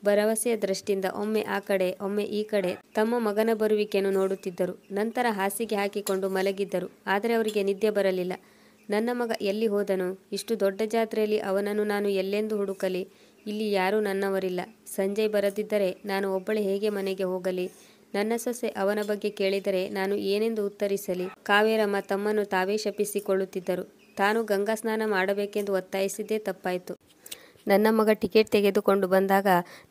ಭರವಸೆಯ ದೃಷ್ಟಿಯಿಂದ ಒಮ್ಮೆ ಆ ಕಡೆ ಒಮ್ಮೆ ಈ ಕಡೆ ತಮ್ಮ ಮಗನ ಬರುವಿಕೆಯನ್ನು ನೋಡುತ್ತಿದ್ದರು. ನಂತರ ಹಾಸಿಗೆ ಹಾಕಿಕೊಂಡು ಮಲಗಿದ್ದರು. ಆದರೆ ಅವರಿಗೆ ನಿದ್ದೆ ಬರಲಿಲ್ಲ. ನನ್ನ ಮಗ ಎಲ್ಲಿ ಹೋದನು? ಇಷ್ಟು ದೊಡ್ಡ ಜಾತ್ರೆಯಲ್ಲಿ ಅವನನ್ನು ನಾನು ಎಲ್ಲೆಂದು ಹುಡುಕಲಿ? ಇಲ್ಲಿ ಯಾರೂ ನನ್ನವರಿಲ್ಲ. ಸಂಜಯ್ ಬರದಿದ್ದರೆ ನಾನು ಒಬ್ಬಳೇ ಹೇಗೆ ಮನೆಗೆ ಹೋಗಲಿ? ನನ್ನ ಸೊಸೆ ಅವನ ಬಗ್ಗೆ ಕೇಳಿದರೆ ನಾನು ಏನೆಂದು ಉತ್ತರಿಸಲಿ? ಕಾವೇರಮ್ಮ ತಮ್ಮನ್ನು ತಾವೇ ಶಪಿಸಿಕೊಳ್ಳುತ್ತಿದ್ದರು. ತಾನು ಗಂಗಾ ಸ್ನಾನ ಮಾಡಬೇಕೆಂದು ಒತ್ತಾಯಿಸಿದ್ದೇ ತಪ್ಪಾಯಿತು. ನನ್ನ ಮಗ ಟಿಕೆಟ್ ತೆಗೆದುಕೊಂಡು ಬಂದಾಗ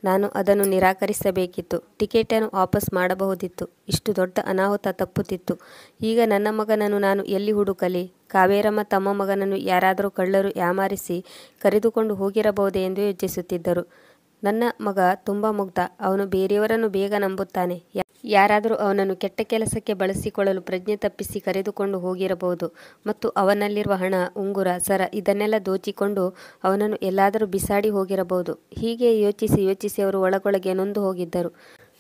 ನಾನು ಅದನ್ನು ನಿರಾಕರಿಸಬೇಕಿತ್ತು. ಟಿಕೆಟನ್ನು ವಾಪಸ್ ಮಾಡಬಹುದಿತ್ತು. ಇಷ್ಟು ದೊಡ್ಡ ಅನಾಹುತ ತಪ್ಪುತ್ತಿತ್ತು. ಈಗ ನನ್ನ ಮಗನನ್ನು ನಾನು ಎಲ್ಲಿ ಹುಡುಕಲಿ? ಕಾವೇರಮ್ಮ ತಮ್ಮ ಮಗನನ್ನು ಯಾರಾದರೂ ಕಳ್ಳರು ಯಾಮಾರಿಸಿ ಕರೆದುಕೊಂಡು ಹೋಗಿರಬಹುದೇ ಎಂದು ಯೋಚಿಸುತ್ತಿದ್ದರು. ನನ್ನ ಮಗ ತುಂಬ ಮುಗ್ಧ. ಅವನು ಬೇರೆಯವರನ್ನು ಬೇಗ ನಂಬುತ್ತಾನೆ. ಯಾರಾದರೂ ಅವನನ್ನು ಕೆಟ್ಟ ಕೆಲಸಕ್ಕೆ ಬಳಸಿಕೊಳ್ಳಲು ಪ್ರಜ್ಞೆ ತಪ್ಪಿಸಿ ಕರೆದುಕೊಂಡು ಹೋಗಿರಬಹುದು ಮತ್ತು ಅವನಲ್ಲಿರುವ ಹಣ, ಉಂಗುರ, ಸರ ಇದನ್ನೆಲ್ಲ ದೋಚಿಕೊಂಡು ಅವನನ್ನು ಎಲ್ಲಾದರೂ ಬಿಸಾಡಿ ಹೋಗಿರಬಹುದು. ಹೀಗೆ ಯೋಚಿಸಿ ಅವರು ಒಳಗೊಳಗೆ ನೊಂದು ಹೋಗಿದ್ದರು.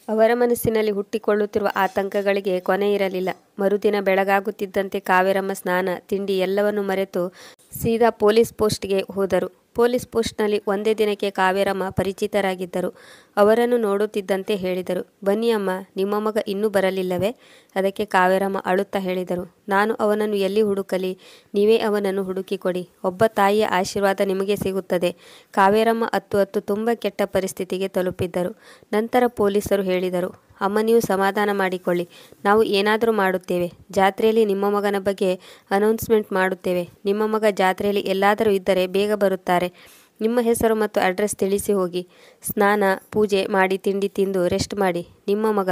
ಅವರ ಮನಸ್ಸಿನಲ್ಲಿ ಹುಟ್ಟಿಕೊಳ್ಳುತ್ತಿರುವ ಆತಂಕಗಳಿಗೆ ಕೊನೆ ಇರಲಿಲ್ಲ. ಮರುದಿನ ಬೆಳಗಾಗುತ್ತಿದ್ದಂತೆ ಕಾವೇರಮ್ಮ ಸ್ನಾನ, ತಿಂಡಿ ಎಲ್ಲವನ್ನು ಮರೆತು ಸೀದಾ ಪೊಲೀಸ್ ಪೋಸ್ಟ್ಗೆ ಹೋದರು. ಪೊಲೀಸ್ ಪೋಸ್ಟ್ನಲ್ಲಿ ಒಂದೇ ದಿನಕ್ಕೆ ಕಾವೇರಮ್ಮ ಪರಿಚಿತರಾಗಿದ್ದರು. ಅವರನ್ನು ನೋಡುತ್ತಿದ್ದಂತೆ ಹೇಳಿದರು, ಬನ್ನಿ ಅಮ್ಮ, ನಿಮ್ಮ ಮಗ ಇನ್ನೂ ಬರಲಿಲ್ಲವೇ? ಅದಕ್ಕೆ ಕಾವೇರಮ್ಮ ಅಳುತ್ತಾ ಹೇಳಿದರು, ನಾನು ಅವನನ್ನು ಎಲ್ಲಿ ಹುಡುಕಲಿ? ನೀವೇ ಅವನನ್ನು ಹುಡುಕಿಕೊಡಿ. ಒಬ್ಬ ತಾಯಿಯ ಆಶೀರ್ವಾದ ನಿಮಗೆ ಸಿಗುತ್ತದೆ. ಕಾವೇರಮ್ಮ ಅತ್ತು ತುಂಬ ಕೆಟ್ಟ ಪರಿಸ್ಥಿತಿಗೆ ತಲುಪಿದ್ದರು. ನಂತರ ಪೊಲೀಸರು ಹೇಳಿದರು, ಅಮ್ಮ ನೀವು ಸಮಾಧಾನ ಮಾಡಿಕೊಳ್ಳಿ, ನಾವು ಏನಾದರೂ ಮಾಡುತ್ತೇವೆ. ಜಾತ್ರೆಯಲ್ಲಿ ನಿಮ್ಮ ಮಗನ ಬಗ್ಗೆ ಅನೌನ್ಸ್ಮೆಂಟ್ ಮಾಡುತ್ತೇವೆ. ನಿಮ್ಮ ಮಗ ಜಾತ್ರೆಯಲ್ಲಿ ಎಲ್ಲಾದರೂ ಇದ್ದರೆ ಬೇಗ ಬರುತ್ತಾರೆ. ನಿಮ್ಮ ಹೆಸರು ಮತ್ತು ಅಡ್ರೆಸ್ ತಿಳಿಸಿ ಹೋಗಿ. ಸ್ನಾನ ಪೂಜೆ ಮಾಡಿ ತಿಂಡಿ ತಿಂದು ರೆಸ್ಟ್ ಮಾಡಿ. ನಿಮ್ಮ ಮಗ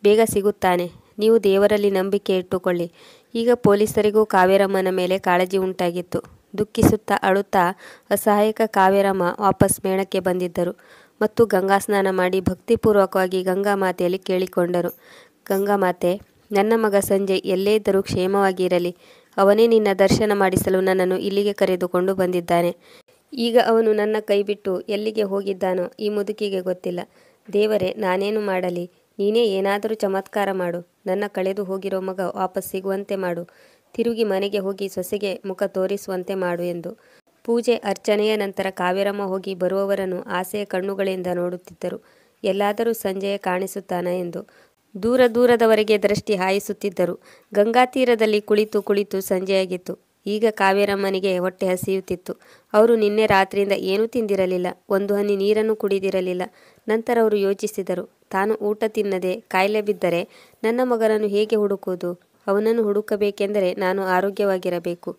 ಬೇಗ ಸಿಗುತ್ತಾನೆ. ನೀವು ದೇವರಲ್ಲಿ ನಂಬಿಕೆ ಇಟ್ಟುಕೊಳ್ಳಿ. ಈಗ ಪೊಲೀಸರಿಗೂ ಕಾವೇರಮ್ಮನ ಮೇಲೆ ಕಾಳಜಿ ಉಂಟಾಗಿತ್ತು. ದುಃಖಿಸುತ್ತಾ ಅಳುತ್ತಾ ಅಸಹಾಯಕ ಕಾವೇರಮ್ಮ ವಾಪಸ್ ಮೇಳಕ್ಕೆ ಬಂದಿದ್ದರು ಮತ್ತು ಗಂಗಾ ಸ್ನಾನ ಮಾಡಿ ಭಕ್ತಿಪೂರ್ವಕವಾಗಿ ಗಂಗಾ ಮಾತೆಯಲ್ಲಿ ಕೇಳಿಕೊಂಡರು. ಗಂಗಾ ಮಾತೆ, ನನ್ನ ಮಗ ಸಂಜಯ್ ಎಲ್ಲೇ ಇದ್ದರೂ ಕ್ಷೇಮವಾಗಿ ಇರಲಿ. ಅವನೇ ನಿನ್ನ ದರ್ಶನ ಮಾಡಿಸಲು ನನ್ನನ್ನು ಇಲ್ಲಿಗೆ ಕರೆದುಕೊಂಡು ಬಂದಿದ್ದಾನೆ. ಈಗ ಅವನು ನನ್ನ ಕೈ ಬಿಟ್ಟು ಎಲ್ಲಿಗೆ ಹೋಗಿದ್ದಾನೋ ಈ ಮುದುಕಿಗೆ ಗೊತ್ತಿಲ್ಲ. ದೇವರೇ, ನಾನೇನು ಮಾಡಲಿ? ನೀನೇ ಏನಾದರೂ ಚಮತ್ಕಾರ ಮಾಡು. ನನ್ನ ಕಳೆದು ಹೋಗಿರೋ ಮಗ ವಾಪಸ್ ಸಿಗುವಂತೆ ಮಾಡು. ತಿರುಗಿ ಮನೆಗೆ ಹೋಗಿ ಸೊಸೆಗೆ ಮುಖ ತೋರಿಸುವಂತೆ ಮಾಡು ಎಂದು. ಪೂಜೆ ಅರ್ಚನೆಯ ನಂತರ ಕಾವೇರಮ್ಮ ಹೋಗಿ ಬರುವವರನ್ನು ಆಸೆಯ ಕಣ್ಣುಗಳಿಂದ ನೋಡುತ್ತಿದ್ದರು. ಎಲ್ಲಾದರೂ ಸಂಜಯ ಕಾಣಿಸುತ್ತಾನ ಎಂದು ದೂರದವರೆಗೆ ದೃಷ್ಟಿ ಹಾಯಿಸುತ್ತಿದ್ದರು. ಗಂಗಾ ತೀರದಲ್ಲಿ ಕುಳಿತು ಸಂಜೆಯಾಗಿತ್ತು. ಈಗ ಕಾವೇರಮ್ಮನಿಗೆ ಹೊಟ್ಟೆ ಹಸಿಯುತ್ತಿತ್ತು. ಅವರು ನಿನ್ನೆ ರಾತ್ರಿಯಿಂದ ಏನೂ ತಿಂದಿರಲಿಲ್ಲ. ಒಂದು ಹನಿ ನೀರನ್ನು ಕುಡಿದಿರಲಿಲ್ಲ. ನಂತರ ಅವರು ಯೋಚಿಸಿದರು, ತಾನು ಊಟ ತಿನ್ನದೆ ಕಾಯಿಲೆ ಬಿದ್ದರೆ ನನ್ನ ಮಗನನ್ನು ಹೇಗೆ ಹುಡುಕುವುದು? ಅವನನ್ನು ಹುಡುಕಬೇಕೆಂದರೆ ನಾನು ಆರೋಗ್ಯವಾಗಿರಬೇಕು.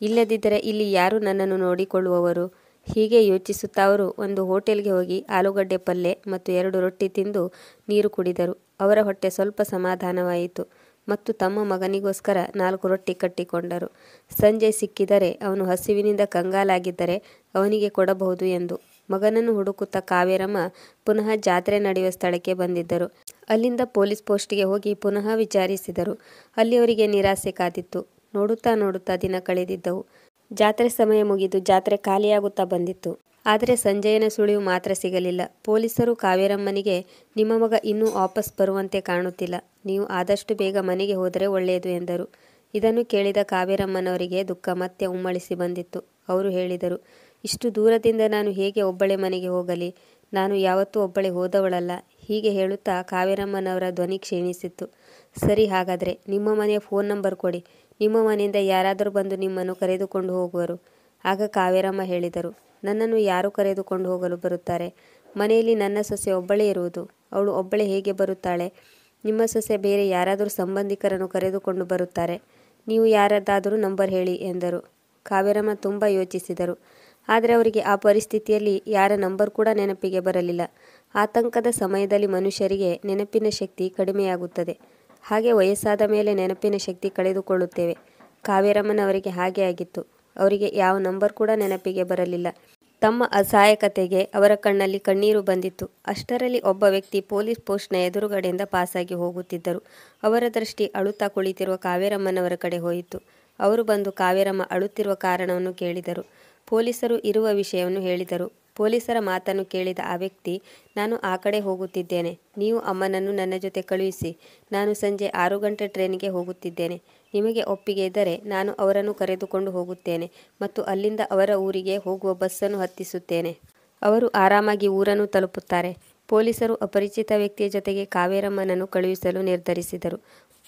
ಇಲ್ಲದಿದ್ದರೆ ಇಲ್ಲಿ ಯಾರು ನನ್ನನ್ನು ನೋಡಿಕೊಳ್ಳುವವರು? ಹೀಗೆ ಯೋಚಿಸುತ್ತಾ ಅವರು ಒಂದು ಹೋಟೆಲ್ಗೆ ಹೋಗಿ ಆಲೂಗಡ್ಡೆ ಪಲ್ಯ ಮತ್ತು 2 ರೊಟ್ಟಿ ತಿಂದು ನೀರು ಕುಡಿದರು. ಅವರ ಹೊಟ್ಟೆ ಸ್ವಲ್ಪ ಸಮಾಧಾನವಾಯಿತು ಮತ್ತು ತಮ್ಮ ಮಗನಿಗೋಸ್ಕರ 4 ರೊಟ್ಟಿ ಕಟ್ಟಿಕೊಂಡರು. ಸಂಜಯ್ ಸಿಕ್ಕಿದರೆ, ಅವನು ಹಸಿವಿನಿಂದ ಕಂಗಾಲಾಗಿದ್ದರೆ ಅವನಿಗೆ ಕೊಡಬಹುದು ಎಂದು. ಮಗನನ್ನು ಹುಡುಕುತ್ತಾ ಕಾವೇರಮ್ಮ ಪುನಃ ಜಾತ್ರೆ ನಡೆಯುವ ಸ್ಥಳಕ್ಕೆ ಬಂದಿದ್ದರು. ಅಲ್ಲಿಂದ ಪೊಲೀಸ್ ಪೋಸ್ಟ್ಗೆ ಹೋಗಿ ಪುನಃ ವಿಚಾರಿಸಿದರು. ಅಲ್ಲಿ ಅವರಿಗೆ ನಿರಾಸೆ ಕಾದಿತ್ತು. ನೋಡುತ್ತಾ ದಿನ ಕಳೆದಿದ್ದವು. ಜಾತ್ರೆ ಸಮಯ ಮುಗಿದು ಜಾತ್ರೆ ಖಾಲಿಯಾಗುತ್ತಾ ಬಂದಿತ್ತು. ಆದರೆ ಸಂಜಯನ ಸುಳಿವು ಮಾತ್ರ ಸಿಗಲಿಲ್ಲ. ಪೊಲೀಸರು ಕಾವೇರಮ್ಮನಿಗೆ, ನಿಮ್ಮ ಮಗ ಇನ್ನೂ ವಾಪಸ್ ಬರುವಂತೆ ಕಾಣುತ್ತಿಲ್ಲ. ನೀವು ಆದಷ್ಟು ಬೇಗ ಮನೆಗೆ ಹೋದರೆ ಒಳ್ಳೆಯದು ಎಂದರು. ಇದನ್ನು ಕೇಳಿದ ಕಾವೇರಮ್ಮನವರಿಗೆ ದುಃಖ ಮತ್ತೆ ಉಮ್ಮಳಿಸಿ ಬಂದಿತ್ತು. ಅವರು ಹೇಳಿದರು, ಇಷ್ಟು ದೂರದಿಂದ ನಾನು ಹೇಗೆ ಒಬ್ಬಳೆ ಮನೆಗೆ ಹೋಗಲಿ? ನಾನು ಯಾವತ್ತೂ ಒಬ್ಬಳೆ ಹೋದವಳಲ್ಲ. ಹೀಗೆ ಹೇಳುತ್ತಾ ಕಾವೇರಮ್ಮನವರ ಧ್ವನಿ ಕ್ಷೀಣಿಸಿತ್ತು. ಸರಿ, ಹಾಗಾದರೆ ನಿಮ್ಮ ಮನೆಯ ಫೋನ್ ನಂಬರ್ ಕೊಡಿ. ನಿಮ್ಮ ಮನೆಯಿಂದ ಯಾರಾದರೂ ಬಂದು ನಿಮ್ಮನ್ನು ಕರೆದುಕೊಂಡು ಹೋಗುವರು. ಆಗ ಕಾವೇರಮ್ಮ ಹೇಳಿದರು, ನನ್ನನ್ನು ಯಾರು ಕರೆದುಕೊಂಡು ಹೋಗಲು ಬರುತ್ತಾರೆ? ಮನೆಯಲ್ಲಿ ನನ್ನ ಸೊಸೆ ಒಬ್ಬಳೇ ಇರುವುದು. ಅವಳು ಒಬ್ಬಳೇ ಹೇಗೆ ಬರುತ್ತಾಳೆ? ನಿಮ್ಮ ಸೊಸೆ ಬೇರೆ ಯಾರಾದರೂ ಸಂಬಂಧಿಕರನ್ನು ಕರೆದುಕೊಂಡು ಬರುತ್ತಾರೆ. ನೀವು ಯಾರದ್ದಾದರೂ ನಂಬರ್ ಹೇಳಿ ಎಂದರು. ಕಾವೇರಮ್ಮ ತುಂಬ ಯೋಚಿಸಿದರು. ಆದರೆ ಅವರಿಗೆ ಆ ಪರಿಸ್ಥಿತಿಯಲ್ಲಿ ಯಾರ ನಂಬರ್ ಕೂಡ ನೆನಪಿಗೆ ಬರಲಿಲ್ಲ. ಆತಂಕದ ಸಮಯದಲ್ಲಿ ಮನುಷ್ಯರಿಗೆ ನೆನಪಿನ ಶಕ್ತಿ ಕಡಿಮೆಯಾಗುತ್ತದೆ. ಹಾಗೆ ವಯಸ್ಸಾದ ಮೇಲೆ ನೆನಪಿನ ಶಕ್ತಿ ಕಳೆದುಕೊಳ್ಳುತ್ತೇವೆ. ಕಾವೇರಮ್ಮನವರಿಗೆ ಹಾಗೆ ಆಗಿತ್ತು. ಅವರಿಗೆ ಯಾವ ನಂಬರ್ ಕೂಡ ನೆನಪಿಗೆ ಬರಲಿಲ್ಲ. ತಮ್ಮ ಅಸಹಾಯಕತೆಗೆ ಅವರ ಕಣ್ಣಲ್ಲಿ ಕಣ್ಣೀರು ಬಂದಿತ್ತು. ಅಷ್ಟರಲ್ಲಿ ಒಬ್ಬ ವ್ಯಕ್ತಿ ಪೊಲೀಸ್ ಪೋಸ್ಟ್ನ ಎದುರುಗಡೆಯಿಂದ ಪಾಸಾಗಿ ಹೋಗುತ್ತಿದ್ದರು. ಅವರ ದೃಷ್ಟಿ ಅಳುತ್ತಾ ಕುಳಿತಿರುವ ಕಾವೇರಮ್ಮನವರ ಕಡೆ ಹೋಯಿತು. ಅವರು ಬಂದು ಕಾವೇರಮ್ಮ ಅಳುತ್ತಿರುವ ಕಾರಣವನ್ನು ಕೇಳಿದರು. ಪೊಲೀಸರು ಇರುವ ವಿಷಯವನ್ನು ಹೇಳಿದರು. ಪೊಲೀಸರ ಮಾತನ್ನು ಕೇಳಿದ ಆ ವ್ಯಕ್ತಿ, ನಾನು ಆ ಕಡೆ ಹೋಗುತ್ತಿದ್ದೇನೆ. ನೀವು ಅಮ್ಮನನ್ನು ನನ್ನ ಜೊತೆ ಕಳುಹಿಸಿ. ನಾನು ಸಂಜೆ 6 ಗಂಟೆ ಟ್ರೈನಿಗೆ ಹೋಗುತ್ತಿದ್ದೇನೆ. ನಿಮಗೆ ಒಪ್ಪಿಗೆ ಇದ್ದರೆ ನಾನು ಅವರನ್ನು ಕರೆದುಕೊಂಡು ಹೋಗುತ್ತೇನೆ ಮತ್ತು ಅಲ್ಲಿಂದ ಅವರ ಊರಿಗೆ ಹೋಗುವ ಬಸ್ಸನ್ನು ಹತ್ತಿಸುತ್ತೇನೆ. ಅವರು ಆರಾಮಾಗಿ ಊರನ್ನು ತಲುಪುತ್ತಾರೆ. ಪೊಲೀಸರು ಅಪರಿಚಿತ ವ್ಯಕ್ತಿಯ ಜೊತೆಗೆ ಕಾವೇರಮ್ಮನನ್ನು ಕಳುಹಿಸಲು ನಿರ್ಧರಿಸಿದರು.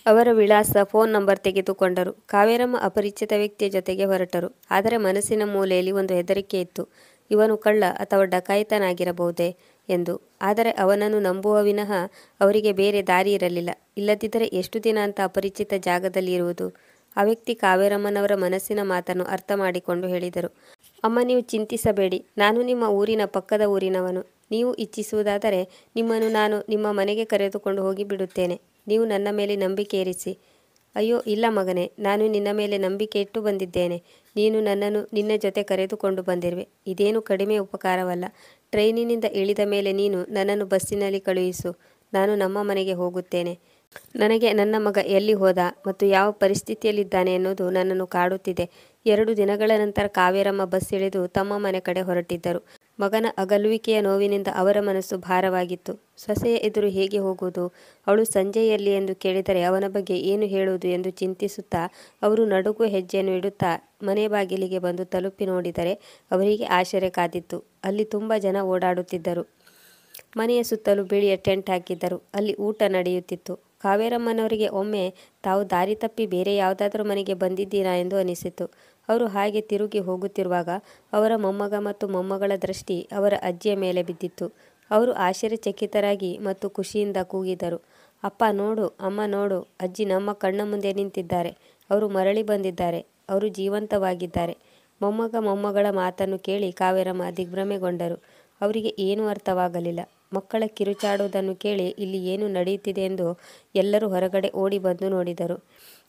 ಅವರ ವಿಳಾಸ, ಫೋನ್ ನಂಬರ್ ತೆಗೆದುಕೊಂಡರು. ಕಾವೇರಮ್ಮ ಅಪರಿಚಿತ ವ್ಯಕ್ತಿಯ ಜೊತೆಗೆ ಹೊರಟರು. ಆದರೆ ಮನಸ್ಸಿನ ಮೂಲೆಯಲ್ಲಿ ಒಂದು ಹೆದರಿಕೆ ಇತ್ತು. ಇವನು ಕಳ್ಳ ಅಥವಾ ಡಕಾಯಿತನಾಗಿರಬಹುದೇ ಎಂದು. ಆದರೆ ಅವನನ್ನು ನಂಬುವ ವಿನಃ ಅವರಿಗೆ ಬೇರೆ ದಾರಿ ಇರಲಿಲ್ಲ. ಇಲ್ಲದಿದ್ದರೆ ಎಷ್ಟು ದಿನ ಅಂತ ಅಪರಿಚಿತ ಜಾಗದಲ್ಲಿ ಇರುವುದು? ಆ ವ್ಯಕ್ತಿ ಕಾವೇರಮ್ಮನವರ ಮನಸ್ಸಿನ ಮಾತನ್ನು ಅರ್ಥ ಮಾಡಿಕೊಂಡು ಹೇಳಿದರು, ಅಮ್ಮ, ನೀವು ಚಿಂತಿಸಬೇಡಿ. ನಾನು ನಿಮ್ಮ ಊರಿನ ಪಕ್ಕದ ಊರಿನವನು. ನೀವು ಇಚ್ಛಿಸುವುದಾದರೆ ನಿಮ್ಮನ್ನು ನಾನು ನಿಮ್ಮ ಮನೆಗೆ ಕರೆದುಕೊಂಡು ಹೋಗಿ ಬಿಡುತ್ತೇನೆ. ನೀವು ನನ್ನ ಮೇಲೆ ನಂಬಿಕೆ ಇರಿಸಿ. ಅಯ್ಯೋ ಇಲ್ಲ ಮಗನೇ, ನಾನು ನಿನ್ನ ಮೇಲೆ ನಂಬಿಕೆ ಇಟ್ಟು ಬಂದಿದ್ದೇನೆ. ನೀನು ನನ್ನನ್ನು ನಿನ್ನ ಜೊತೆ ಕರೆದುಕೊಂಡು ಬಂದಿರುವೆ. ಇದೇನು ಕಡಿಮೆ ಉಪಕಾರವಲ್ಲ. ಟ್ರೈನಿನಿಂದ ಇಳಿದ ಮೇಲೆ ನೀನು ನನ್ನನ್ನು ಬಸ್ಸಿನಲ್ಲಿ ಕಳುಹಿಸು. ನಾನು ನಮ್ಮ ಮನೆಗೆ ಹೋಗುತ್ತೇನೆ. ನನಗೆ ನನ್ನ ಮಗ ಎಲ್ಲಿ ಹೋದ ಮತ್ತು ಯಾವ ಪರಿಸ್ಥಿತಿಯಲ್ಲಿದ್ದಾನೆ ಎನ್ನುವುದು ನನ್ನನ್ನು ಕಾಡುತ್ತಿದೆ. 2 ದಿನಗಳ ನಂತರ ಕಾವೇರಮ್ಮ ಬಸ್ ಇಳಿದು ತಮ್ಮ ಮನೆ ಕಡೆ ಹೊರಟಿದ್ದರು. ಮಗನ ಅಗಲುವಿಕೆಯ ನೋವಿನಿಂದ ಅವರ ಮನಸ್ಸು ಭಾರವಾಗಿತ್ತು. ಸೊಸೆಯ ಎದುರು ಹೇಗೆ ಹೋಗುವುದು? ಅವಳು ಸಂಜೆಯಲ್ಲಿ ಎಂದು ಕೇಳಿದರೆ ಅವನ ಬಗ್ಗೆ ಏನು ಹೇಳುವುದು ಎಂದು ಚಿಂತಿಸುತ್ತಾ ಅವರು ನಡುಗುವ ಹೆಜ್ಜೆಯನ್ನು ಇಡುತ್ತಾ ಮನೆ ಬಾಗಿಲಿಗೆ ಬಂದು ತಲುಪಿ ನೋಡಿದರೆ ಅವರಿಗೆ ಆಶ್ಚರ್ಯ ಕಾದಿತ್ತು. ಅಲ್ಲಿ ತುಂಬ ಜನ ಓಡಾಡುತ್ತಿದ್ದರು. ಮನೆಯ ಸುತ್ತಲೂ ಬಿಳಿಯ ಟೆಂಟ್ ಹಾಕಿದ್ದರು. ಅಲ್ಲಿ ಊಟ ನಡೆಯುತ್ತಿತ್ತು. ಕಾವೇರಮ್ಮನವರಿಗೆ ಒಮ್ಮೆ ತಾವು ದಾರಿ ತಪ್ಪಿ ಬೇರೆ ಯಾವುದಾದ್ರೂ ಮನೆಗೆ ಬಂದಿದ್ದೀರಾ ಎಂದು ಅನಿಸಿತು. ಅವರು ಹಾಗೆ ತಿರುಗಿ ಹೋಗುತ್ತಿರುವಾಗ ಅವರ ಮೊಮ್ಮಗ ಮತ್ತು ಮೊಮ್ಮಗಳ ದೃಷ್ಟಿ ಅವರ ಅಜ್ಜಿಯ ಮೇಲೆ ಬಿದ್ದಿತ್ತು. ಅವರು ಆಶ್ಚರ್ಯಚಕಿತರಾಗಿ ಮತ್ತು ಖುಷಿಯಿಂದ ಕೂಗಿದರು, ಅಪ್ಪ ನೋಡು, ಅಮ್ಮ ನೋಡು, ಅಜ್ಜಿ ನಮ್ಮ ಕಣ್ಣ ಮುಂದೆ ನಿಂತಿದ್ದಾರೆ. ಅವರು ಮರಳಿ ಬಂದಿದ್ದಾರೆ. ಅವರು ಜೀವಂತವಾಗಿದ್ದಾರೆ. ಮೊಮ್ಮಗಳ ಮಾತನ್ನು ಕೇಳಿ ಕಾವೇರಮ್ಮ ದಿಗ್ಭ್ರಮೆಗೊಂಡರು. ಅವರಿಗೆ ಏನೂ ಅರ್ಥವಾಗಲಿಲ್ಲ. ಮಕ್ಕಳ ಕಿರುಚಾಡುವುದನ್ನು ಕೇಳಿ ಇಲ್ಲಿ ಏನು ನಡೆಯುತ್ತಿದೆ ಎಂದು ಎಲ್ಲರೂ ಹೊರಗಡೆ ಓಡಿ ಬಂದು ನೋಡಿದರು.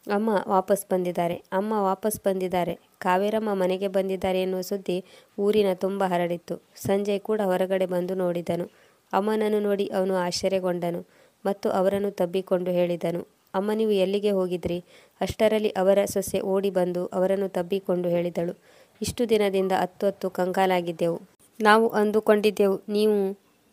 ಅಮ್ಮ ವಾಪಸ್ ಬಂದಿದ್ದಾರೆ, ಅಮ್ಮ ವಾಪಸ್ ಬಂದಿದ್ದಾರೆ, ಕಾವೇರಮ್ಮ ಮನೆಗೆ ಬಂದಿದ್ದಾರೆ ಎನ್ನುವ ಸುದ್ದಿ ಊರಿನ ತುಂಬ ಹರಡಿತ್ತು. ಸಂಜಯ್ ಕೂಡ ಹೊರಗಡೆ ಬಂದು ನೋಡಿದನು. ಅಮ್ಮನನ್ನು ನೋಡಿ ಅವನು ಆಶ್ಚರ್ಯಗೊಂಡನು ಮತ್ತು ಅವರನ್ನು ತಬ್ಬಿಕೊಂಡು ಹೇಳಿದನು, ಅಮ್ಮ, ನೀವು ಎಲ್ಲಿಗೆ ಹೋಗಿದ್ರಿ? ಅಷ್ಟರಲ್ಲಿ ಅವರ ಸೊಸೆ ಓಡಿ ಬಂದು ಅವರನ್ನು ತಬ್ಬಿಕೊಂಡು ಹೇಳಿದಳು, ಇಷ್ಟು ದಿನದಿಂದ ಅತ್ತು ಕಂಗಾಲಾಗಿದ್ದೆವು. ನಾವು ಅಂದುಕೊಂಡಿದ್ದೆವು ನೀವು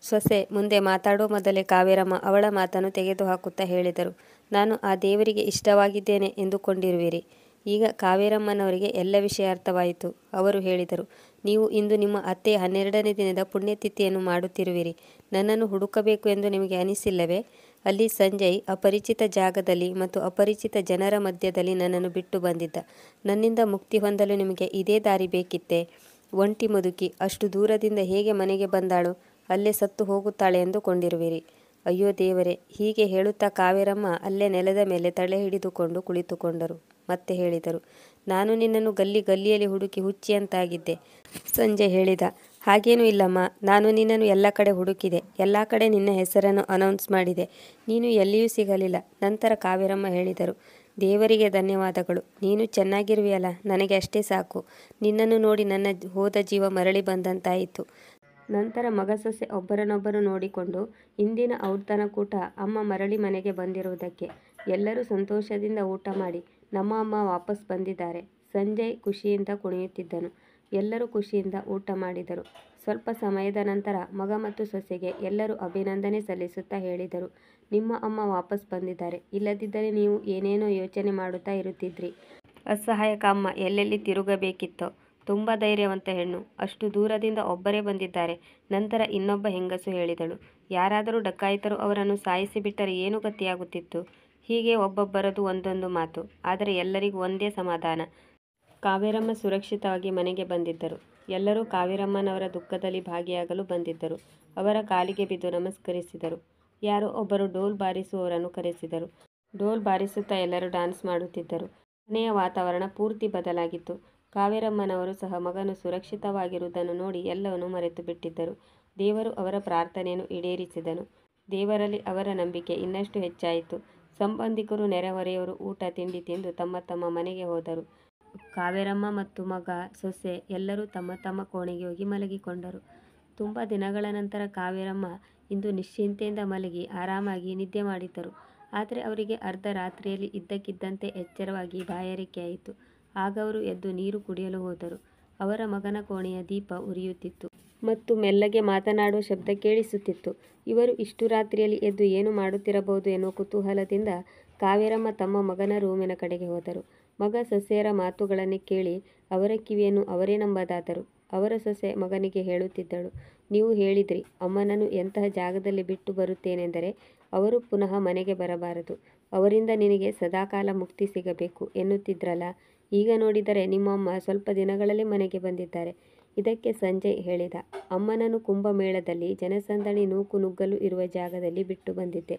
ಸೊಸೆ. ಮುಂದೆ ಮಾತಾಡೋ ಮೊದಲೇ ಕಾವೇರಮ್ಮ ಅವಳ ಮಾತನ್ನು ತೆಗೆದುಹಾಕುತ್ತಾ ಹೇಳಿದರು, ನಾನು ಆ ದೇವರಿಗೆ ಇಷ್ಟವಾಗಿದ್ದೇನೆ ಎಂದುಕೊಂಡಿರುವಿರಿ. ಈಗ ಕಾವೇರಮ್ಮನವರಿಗೆ ಎಲ್ಲ ವಿಷಯ ಅರ್ಥವಾಯಿತು. ಅವರು ಹೇಳಿದರು, ನೀವು ಇಂದು ನಿಮ್ಮ ಅತ್ತೆಯ 12ನೇ ದಿನದ ಪುಣ್ಯತಿಥಿಯನ್ನು ಮಾಡುತ್ತಿರುವಿರಿ. ನನ್ನನ್ನು ಹುಡುಕಬೇಕು ಎಂದು ನಿಮಗೆ ಅನಿಸಿಲ್ಲವೇ? ಅಲ್ಲಿ ಸಂಜಯ್ ಅಪರಿಚಿತ ಜಾಗದಲ್ಲಿ ಮತ್ತು ಅಪರಿಚಿತ ಜನರ ಮಧ್ಯದಲ್ಲಿ ನನ್ನನ್ನು ಬಿಟ್ಟು ಬಂದಿದ್ದ. ನನ್ನಿಂದ ಮುಕ್ತಿ ಹೊಂದಲು ನಿಮಗೆ ಇದೇ ದಾರಿ ಬೇಕಿತ್ತೇ? ಒಂಟಿ ಮುದುಕಿ ಅಷ್ಟು ದೂರದಿಂದ ಹೇಗೆ ಮನೆಗೆ ಬಂದಾಳು? ಅಲ್ಲೇ ಸತ್ತು ಹೋಗುತ್ತಾಳೆ ಎಂದುಕೊಂಡಿರುವಿರಿ. ಅಯ್ಯೋ ದೇವರೇ! ಹೀಗೆ ಹೇಳುತ್ತಾ ಕಾವೇರಮ್ಮ ಅಲ್ಲೇ ನೆಲದ ಮೇಲೆ ತಲೆ ಹಿಡಿದುಕೊಂಡು ಕುಳಿತುಕೊಂಡರು. ಮತ್ತೆ ಹೇಳಿದರು, ನಾನು ನಿನ್ನನ್ನು ಗಲ್ಲಿಯಲ್ಲಿ ಹುಡುಕಿ ಹುಚ್ಚಿಯಂತಾಗಿದ್ದೆ. ಸಂಜಯ್ ಹೇಳಿದ, ಹಾಗೇನೂ ಇಲ್ಲಮ್ಮ, ನಾನು ನಿನ್ನನ್ನು ಎಲ್ಲ ಕಡೆ ಹುಡುಕಿದೆ. ಎಲ್ಲ ಕಡೆ ನಿನ್ನ ಹೆಸರನ್ನು ಅನೌನ್ಸ್ ಮಾಡಿದೆ. ನೀನು ಎಲ್ಲಿಯೂ ಸಿಗಲಿಲ್ಲ. ನಂತರ ಕಾವೇರಮ್ಮ ಹೇಳಿದರು, ದೇವರಿಗೆ ಧನ್ಯವಾದಗಳು. ನೀನು ಚೆನ್ನಾಗಿರುವೆಯಲ್ಲ, ನನಗೆ ಅಷ್ಟೇ ಸಾಕು. ನಿನ್ನನ್ನು ನೋಡಿ ನನ್ನ ಹೋದ ಜೀವ ಮರಳಿ ಬಂದಂತಾಯಿತು. ನಂತರ ಮಗ ಸೊಸೆ ಒಬ್ಬರನ್ನೊಬ್ಬರು ನೋಡಿಕೊಂಡು, ಇಂದಿನ ಔತಣಕೂಟ ಅಮ್ಮ ಮರಳಿ ಮನೆಗೆ ಬಂದಿರುವುದಕ್ಕೆ. ಎಲ್ಲರೂ ಸಂತೋಷದಿಂದ ಊಟ ಮಾಡಿ, ನಮ್ಮ ಅಮ್ಮ ವಾಪಸ್ ಬಂದಿದ್ದಾರೆ. ಸಂಜಯ್ ಖುಷಿಯಿಂದ ಕುಣಿಯುತ್ತಿದ್ದನು. ಎಲ್ಲರೂ ಖುಷಿಯಿಂದ ಊಟ ಮಾಡಿದರು. ಸ್ವಲ್ಪ ಸಮಯದ ನಂತರ ಮಗ ಮತ್ತು ಸೊಸೆಗೆ ಎಲ್ಲರೂ ಅಭಿನಂದನೆ ಸಲ್ಲಿಸುತ್ತಾ ಹೇಳಿದರು, ನಿಮ್ಮ ಅಮ್ಮ ವಾಪಸ್ ಬಂದಿದ್ದಾರೆ. ಇಲ್ಲದಿದ್ದರೆ ನೀವು ಏನೇನೋ ಯೋಚನೆ ಮಾಡುತ್ತಾ ಇರುತ್ತಿದ್ರಿ. ಅಸಹಾಯಕ ಅಮ್ಮ ಎಲ್ಲೆಲ್ಲಿ ತಿರುಗಬೇಕಿತ್ತೋ. ತುಂಬ ಧೈರ್ಯವಂತ ಹೆಣ್ಣು. ಅಷ್ಟು ದೂರದಿಂದ ಒಬ್ಬರೇ ಬಂದಿದ್ದಾರೆ. ನಂತರ ಇನ್ನೊಬ್ಬ ಹೆಂಗಸು ಹೇಳಿದಳು, ಯಾರಾದರೂ ಡಕಾಯಿತರು ಅವರನ್ನು ಸಾಯಿಸಿಬಿಟ್ಟರೆ ಏನು ಗತಿಯಾಗುತ್ತಿತ್ತು. ಹೀಗೆ ಒಬ್ಬೊಬ್ಬರದು ಒಂದೊಂದು ಮಾತು. ಆದರೆ ಎಲ್ಲರಿಗೂ ಒಂದೇ ಸಮಾಧಾನ. ಕಾವೇರಮ್ಮ ಸುರಕ್ಷಿತವಾಗಿ ಮನೆಗೆ ಬಂದಿದ್ದರು. ಎಲ್ಲರೂ ಕಾವೇರಮ್ಮನವರ ದುಃಖದಲ್ಲಿ ಭಾಗಿಯಾಗಲು ಬಂದಿದ್ದರು. ಅವರ ಕಾಲಿಗೆ ಬಿದ್ದು ನಮಸ್ಕರಿಸಿದರು. ಯಾರೋ ಒಬ್ಬರು ಡೋಲ್ ಬಾರಿಸುವವರನ್ನು ಕರೆಸಿದರು. ಡೋಲ್ ಬಾರಿಸುತ್ತಾ ಎಲ್ಲರೂ ಡ್ಯಾನ್ಸ್ ಮಾಡುತ್ತಿದ್ದರು. ಮನೆಯ ವಾತಾವರಣ ಪೂರ್ತಿ ಬದಲಾಗಿತ್ತು. ಕಾವೇರಮ್ಮನವರು ಸಹ ಮಗನು ಸುರಕ್ಷಿತವಾಗಿರುವುದನ್ನು ನೋಡಿ ಎಲ್ಲವನ್ನೂ ಮರೆತು ಬಿಟ್ಟಿದ್ದರು. ದೇವರು ಅವರ ಪ್ರಾರ್ಥನೆಯನ್ನು ಈಡೇರಿಸಿದನು. ದೇವರಲ್ಲಿ ಅವರ ನಂಬಿಕೆ ಇನ್ನಷ್ಟು ಹೆಚ್ಚಾಯಿತು. ಸಂಬಂಧಿಕರು, ನೆರೆಹೊರೆಯವರು ಊಟ ತಿಂಡಿ ತಿಂದು ತಮ್ಮ ತಮ್ಮ ಮನೆಗೆ ಹೋದರು. ಕಾವೇರಮ್ಮ ಮತ್ತು ಮಗ, ಸೊಸೆ ಎಲ್ಲರೂ ತಮ್ಮ ತಮ್ಮ ಕೋಣೆಗೆ ಹೋಗಿ ಮಲಗಿಕೊಂಡರು. ತುಂಬ ದಿನಗಳ ನಂತರ ಕಾವೇರಮ್ಮ ಇಂದು ನಿಶ್ಚಿಂತೆಯಿಂದ ಮಲಗಿ ಆರಾಮಾಗಿ ನಿದ್ದೆ ಮಾಡಿದ್ದರು. ಆದರೆ ಅವರಿಗೆ ಅರ್ಧ ರಾತ್ರಿಯಲ್ಲಿ ಇದ್ದಕ್ಕಿದ್ದಂತೆ ಎಚ್ಚರವಾಗಿ ಬಾಯಾರಿಕೆಯಾಯಿತು. ಆಗ ಅವರು ಎದ್ದು ನೀರು ಕುಡಿಯಲು ಹೋದರು. ಅವರ ಮಗನ ಕೋಣೆಯ ದೀಪ ಉರಿಯುತ್ತಿತ್ತು ಮತ್ತು ಮೆಲ್ಲಗೆ ಮಾತನಾಡುವ ಶಬ್ದ ಕೇಳಿಸುತ್ತಿತ್ತು. ಇವರು ಇಷ್ಟು ರಾತ್ರಿಯಲ್ಲಿ ಎದ್ದು ಏನು ಮಾಡುತ್ತಿರಬಹುದು ಎನ್ನುವ ಕುತೂಹಲದಿಂದ ಕಾವೇರಮ್ಮ ತಮ್ಮ ಮಗನ ರೂಮಿನ ಕಡೆಗೆ ಹೋದರು. ಮಗ ಸೊಸೆಯರ ಮಾತುಗಳನ್ನು ಕೇಳಿ ಅವರ ಕಿವಿಯನ್ನು ಅವರೇ ನಂಬದಾದರು. ಅವರ ಸೊಸೆ ಮಗನಿಗೆ ಹೇಳುತ್ತಿದ್ದಳು, ನೀವು ಹೇಳಿದ್ರಿ ಅಮ್ಮನನ್ನು ಎಂತಹ ಜಾಗದಲ್ಲಿ ಬಿಟ್ಟು ಬರುತ್ತೇನೆಂದರೆ ಅವರು ಪುನಃ ಮನೆಗೆ ಬರಬಾರದು, ಅವರಿಂದ ನಿನಗೆ ಸದಾಕಾಲ ಮುಕ್ತಿ ಸಿಗಬೇಕು ಎನ್ನುತ್ತಿದ್ರಲ್ಲ. ಈಗ ನೋಡಿದರೆ ನಿಮ್ಮಮ್ಮ ಸ್ವಲ್ಪ ದಿನಗಳಲ್ಲೇ ಮನೆಗೆ ಬಂದಿದ್ದಾರೆ. ಇದಕ್ಕೆ ಸಂಜಯ್ ಹೇಳಿದ, ಅಮ್ಮನನ್ನು ಕುಂಭಮೇಳದಲ್ಲಿ ಜನಸಂದಣಿ ನೂಕು ನುಗ್ಗಲು ಇರುವ ಜಾಗದಲ್ಲಿ ಬಿಟ್ಟು ಬಂದಿದ್ದೆ.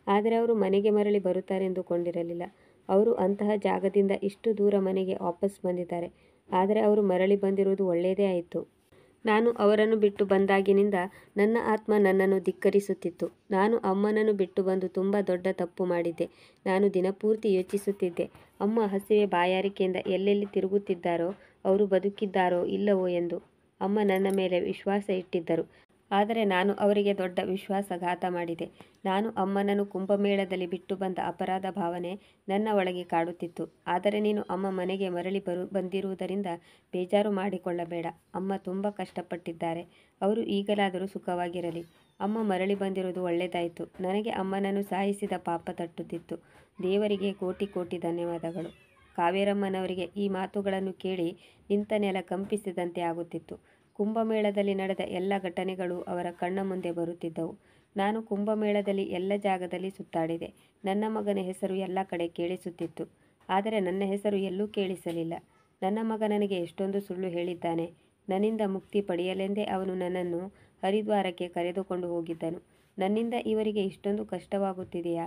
ಆದರೆ ಅವರು ಮನೆಗೆ ಮರಳಿ ಬರುತ್ತಾರೆಂದುಕೊಂಡಿರಲಿಲ್ಲ. ಅವರು ಅಂತಹ ಜಾಗದಿಂದ ಇಷ್ಟು ದೂರ ಮನೆಗೆ ವಾಪಸ್ ಬಂದಿದ್ದಾರೆ. ಆದರೆ ಅವರು ಮರಳಿ ಬಂದಿರುವುದು ಒಳ್ಳೆಯದೇ ಆಯಿತು. ನಾನು ಅವರನ್ನು ಬಿಟ್ಟು ಬಂದಾಗಿನಿಂದ ನನ್ನ ಆತ್ಮ ನನ್ನನ್ನು ಧಿಕ್ಕರಿಸುತ್ತಿತ್ತು. ನಾನು ಅಮ್ಮನನ್ನು ಬಿಟ್ಟು ಬಂದು ತುಂಬ ದೊಡ್ಡ ತಪ್ಪು ಮಾಡಿದ್ದೆ. ನಾನು ದಿನಪೂರ್ತಿ ಯೋಚಿಸುತ್ತಿದ್ದೆ, ಅಮ್ಮ ಹಸಿವೆ ಬಾಯಾರಿಕೆಯಿಂದ ಎಲ್ಲೆಲ್ಲಿ ತಿರುಗುತ್ತಿದ್ದಾರೋ, ಅವರು ಬದುಕಿದ್ದಾರೋ ಇಲ್ಲವೋ ಎಂದು. ಅಮ್ಮ ನನ್ನ ಮೇಲೆ ವಿಶ್ವಾಸ ಇಟ್ಟಿದ್ದರು. ಆದರೆ ನಾನು ಅವರಿಗೆ ದೊಡ್ಡ ವಿಶ್ವಾಸಘಾತ ಮಾಡಿದೆ. ನಾನು ಅಮ್ಮನನ್ನು ಕುಂಭಮೇಳದಲ್ಲಿ ಬಿಟ್ಟು ಬಂದ ಅಪರಾಧ ಭಾವನೆ ನನ್ನ ಒಳಗೆ ಕಾಡುತ್ತಿತ್ತು. ಆದರೆ ನೀನು ಅಮ್ಮ ಮನೆಗೆ ಮರಳಿ ಬಂದಿರುವುದರಿಂದ ಬೇಜಾರು ಮಾಡಿಕೊಳ್ಳಬೇಡ. ಅಮ್ಮ ತುಂಬ ಕಷ್ಟಪಟ್ಟಿದ್ದಾರೆ. ಅವರು ಈಗಲಾದರೂ ಸುಖವಾಗಿರಲಿ. ಅಮ್ಮ ಮರಳಿ ಬಂದಿರುವುದು ಒಳ್ಳೆಯದಾಯಿತು. ನನಗೆ ಅಮ್ಮನನ್ನು ಸಾಯಿಸಿದ ಪಾಪ ತಟ್ಟುತ್ತಿತ್ತು. ದೇವರಿಗೆ ಕೋಟಿ ಕೋಟಿ ಧನ್ಯವಾದಗಳು. ಕಾವೇರಮ್ಮನವರಿಗೆ ಈ ಮಾತುಗಳನ್ನು ಕೇಳಿ ನಿಂತ ನೆಲ ಕಂಪಿಸಿದಂತೆ ಆಗುತ್ತಿತ್ತು. ಕುಂಭಮೇಳದಲ್ಲಿ ನಡೆದ ಎಲ್ಲ ಘಟನೆಗಳು ಅವರ ಕಣ್ಣ ಮುಂದೆ ಬರುತ್ತಿದ್ದವು. ನಾನು ಕುಂಭಮೇಳದಲ್ಲಿ ಎಲ್ಲ ಜಾಗದಲ್ಲಿ ಸುತ್ತಾಡಿದೆ. ನನ್ನ ಮಗನ ಹೆಸರು ಎಲ್ಲ ಕಡೆ ಕೇಳಿಸುತ್ತಿತ್ತು. ಆದರೆ ನನ್ನ ಹೆಸರು ಎಲ್ಲೂ ಕೇಳಿಸಲಿಲ್ಲ. ನನ್ನ ಮಗ ನನಗೆ ಎಷ್ಟೊಂದು ಸುಳ್ಳು ಹೇಳಿದ್ದಾನೆ. ನನ್ನಿಂದ ಮುಕ್ತಿ ಪಡೆಯಲೆಂದೇ ಅವನು ನನ್ನನ್ನು ಹರಿದ್ವಾರಕ್ಕೆ ಕರೆದುಕೊಂಡು ಹೋಗಿದ್ದನು. ನನ್ನಿಂದ ಇವರಿಗೆ ಇಷ್ಟೊಂದು ಕಷ್ಟವಾಗುತ್ತಿದೆಯಾ?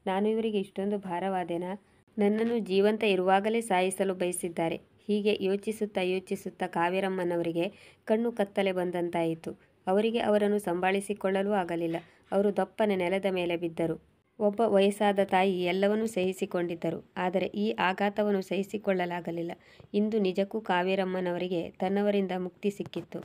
ನಾನು ಇವರಿಗೆ ಇಷ್ಟೊಂದು ಭಾರವಾದೆನಾ? ನನ್ನನ್ನು ಜೀವಂತ ಇರುವಾಗಲೇ ಸಾಯಿಸಲು ಬಯಸಿದ್ದಾರೆ. ಹೀಗೆ ಯೋಚಿಸುತ್ತಾ ಯೋಚಿಸುತ್ತಾ ಕಾವೇರಮ್ಮನವರಿಗೆ ಕಣ್ಣು ಕತ್ತಲೆ ಬಂದಂತಾಯಿತು. ಅವರಿಗೆ ಅವರನ್ನು ಸಂಭಾಳಿಸಿಕೊಳ್ಳಲೂ ಆಗಲಿಲ್ಲ. ಅವರು ದಪ್ಪನೆ ನೆಲದ ಮೇಲೆ ಬಿದ್ದರು. ಒಬ್ಬ ವಯಸ್ಸಾದ ತಾಯಿ ಎಲ್ಲವನ್ನೂ ಸಹಿಸಿಕೊಂಡಿದ್ದರು. ಆದರೆ ಈ ಆಘಾತವನ್ನು ಸಹಿಸಿಕೊಳ್ಳಲಾಗಲಿಲ್ಲ. ಇಂದು ನಿಜಕ್ಕೂ ಕಾವೇರಮ್ಮನವರಿಗೆ ತನ್ನವರಿಂದ ಮುಕ್ತಿ ಸಿಕ್ಕಿತ್ತು.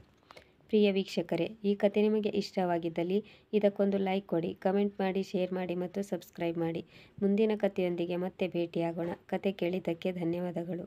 ಪ್ರಿಯ ವೀಕ್ಷಕರೇ, ಈ ಕತೆ ನಿಮಗೆ ಇಷ್ಟವಾಗಿದ್ದಲ್ಲಿ ಇದಕ್ಕೊಂದು ಲೈಕ್ ಕೊಡಿ, ಕಮೆಂಟ್ ಮಾಡಿ, ಶೇರ್ ಮಾಡಿ ಮತ್ತು ಸಬ್ಸ್ಕ್ರೈಬ್ ಮಾಡಿ. ಮುಂದಿನ ಕಥೆಯೊಂದಿಗೆ ಮತ್ತೆ ಭೇಟಿಯಾಗೋಣ. ಕತೆ ಕೇಳಿದ್ದಕ್ಕೆ ಧನ್ಯವಾದಗಳು.